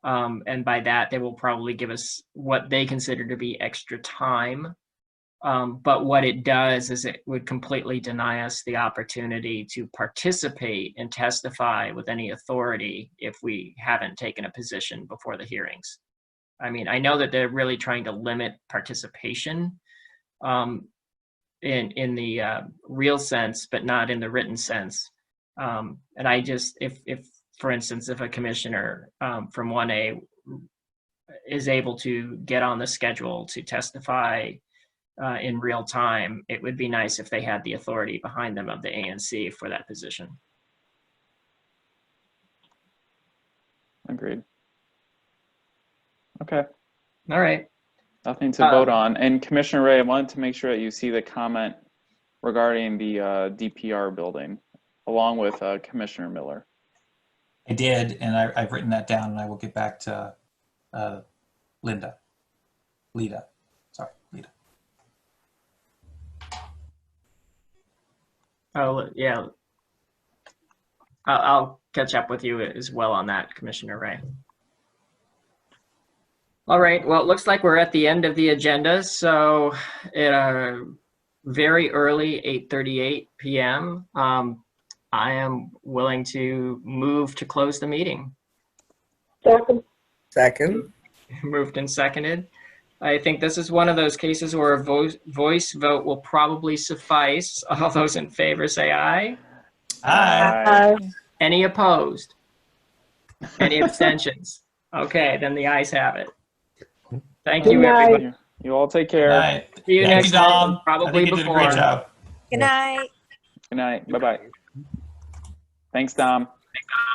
And by that, they will probably give us what they consider to be extra time. But what it does is it would completely deny us the opportunity to participate and testify with any authority if we haven't taken a position before the hearings. I mean, I know that they're really trying to limit participation in the real sense, but not in the written sense. And I just, if for instance, if a commissioner from 1A is able to get on the schedule to testify in real time, it would be nice if they had the authority behind them of the ANC for that position. Agreed. Okay. All right. Nothing to vote on. And Commissioner Ray, I wanted to make sure that you see the comment regarding the DPR building, along with Commissioner Miller. I did, and I've written that down, and I will get back to Lida. Oh, yeah. I'll catch up with you as well on that, Commissioner Ray. All right, well, it looks like we're at the end of the agenda. So at very early 8:38 p.m., I am willing to move to close the meeting. Second. Moved and seconded. I think this is one of those cases where a voice vote will probably suffice. All those in favor say aye. Aye. Any opposed? Any abstentions? Okay, then the ayes have it. Thank you, everybody. You all take care. See you next time. Probably you did before. a great job. Good night. Good night. Bye-bye. Thanks, Dom. Thanks, Dom.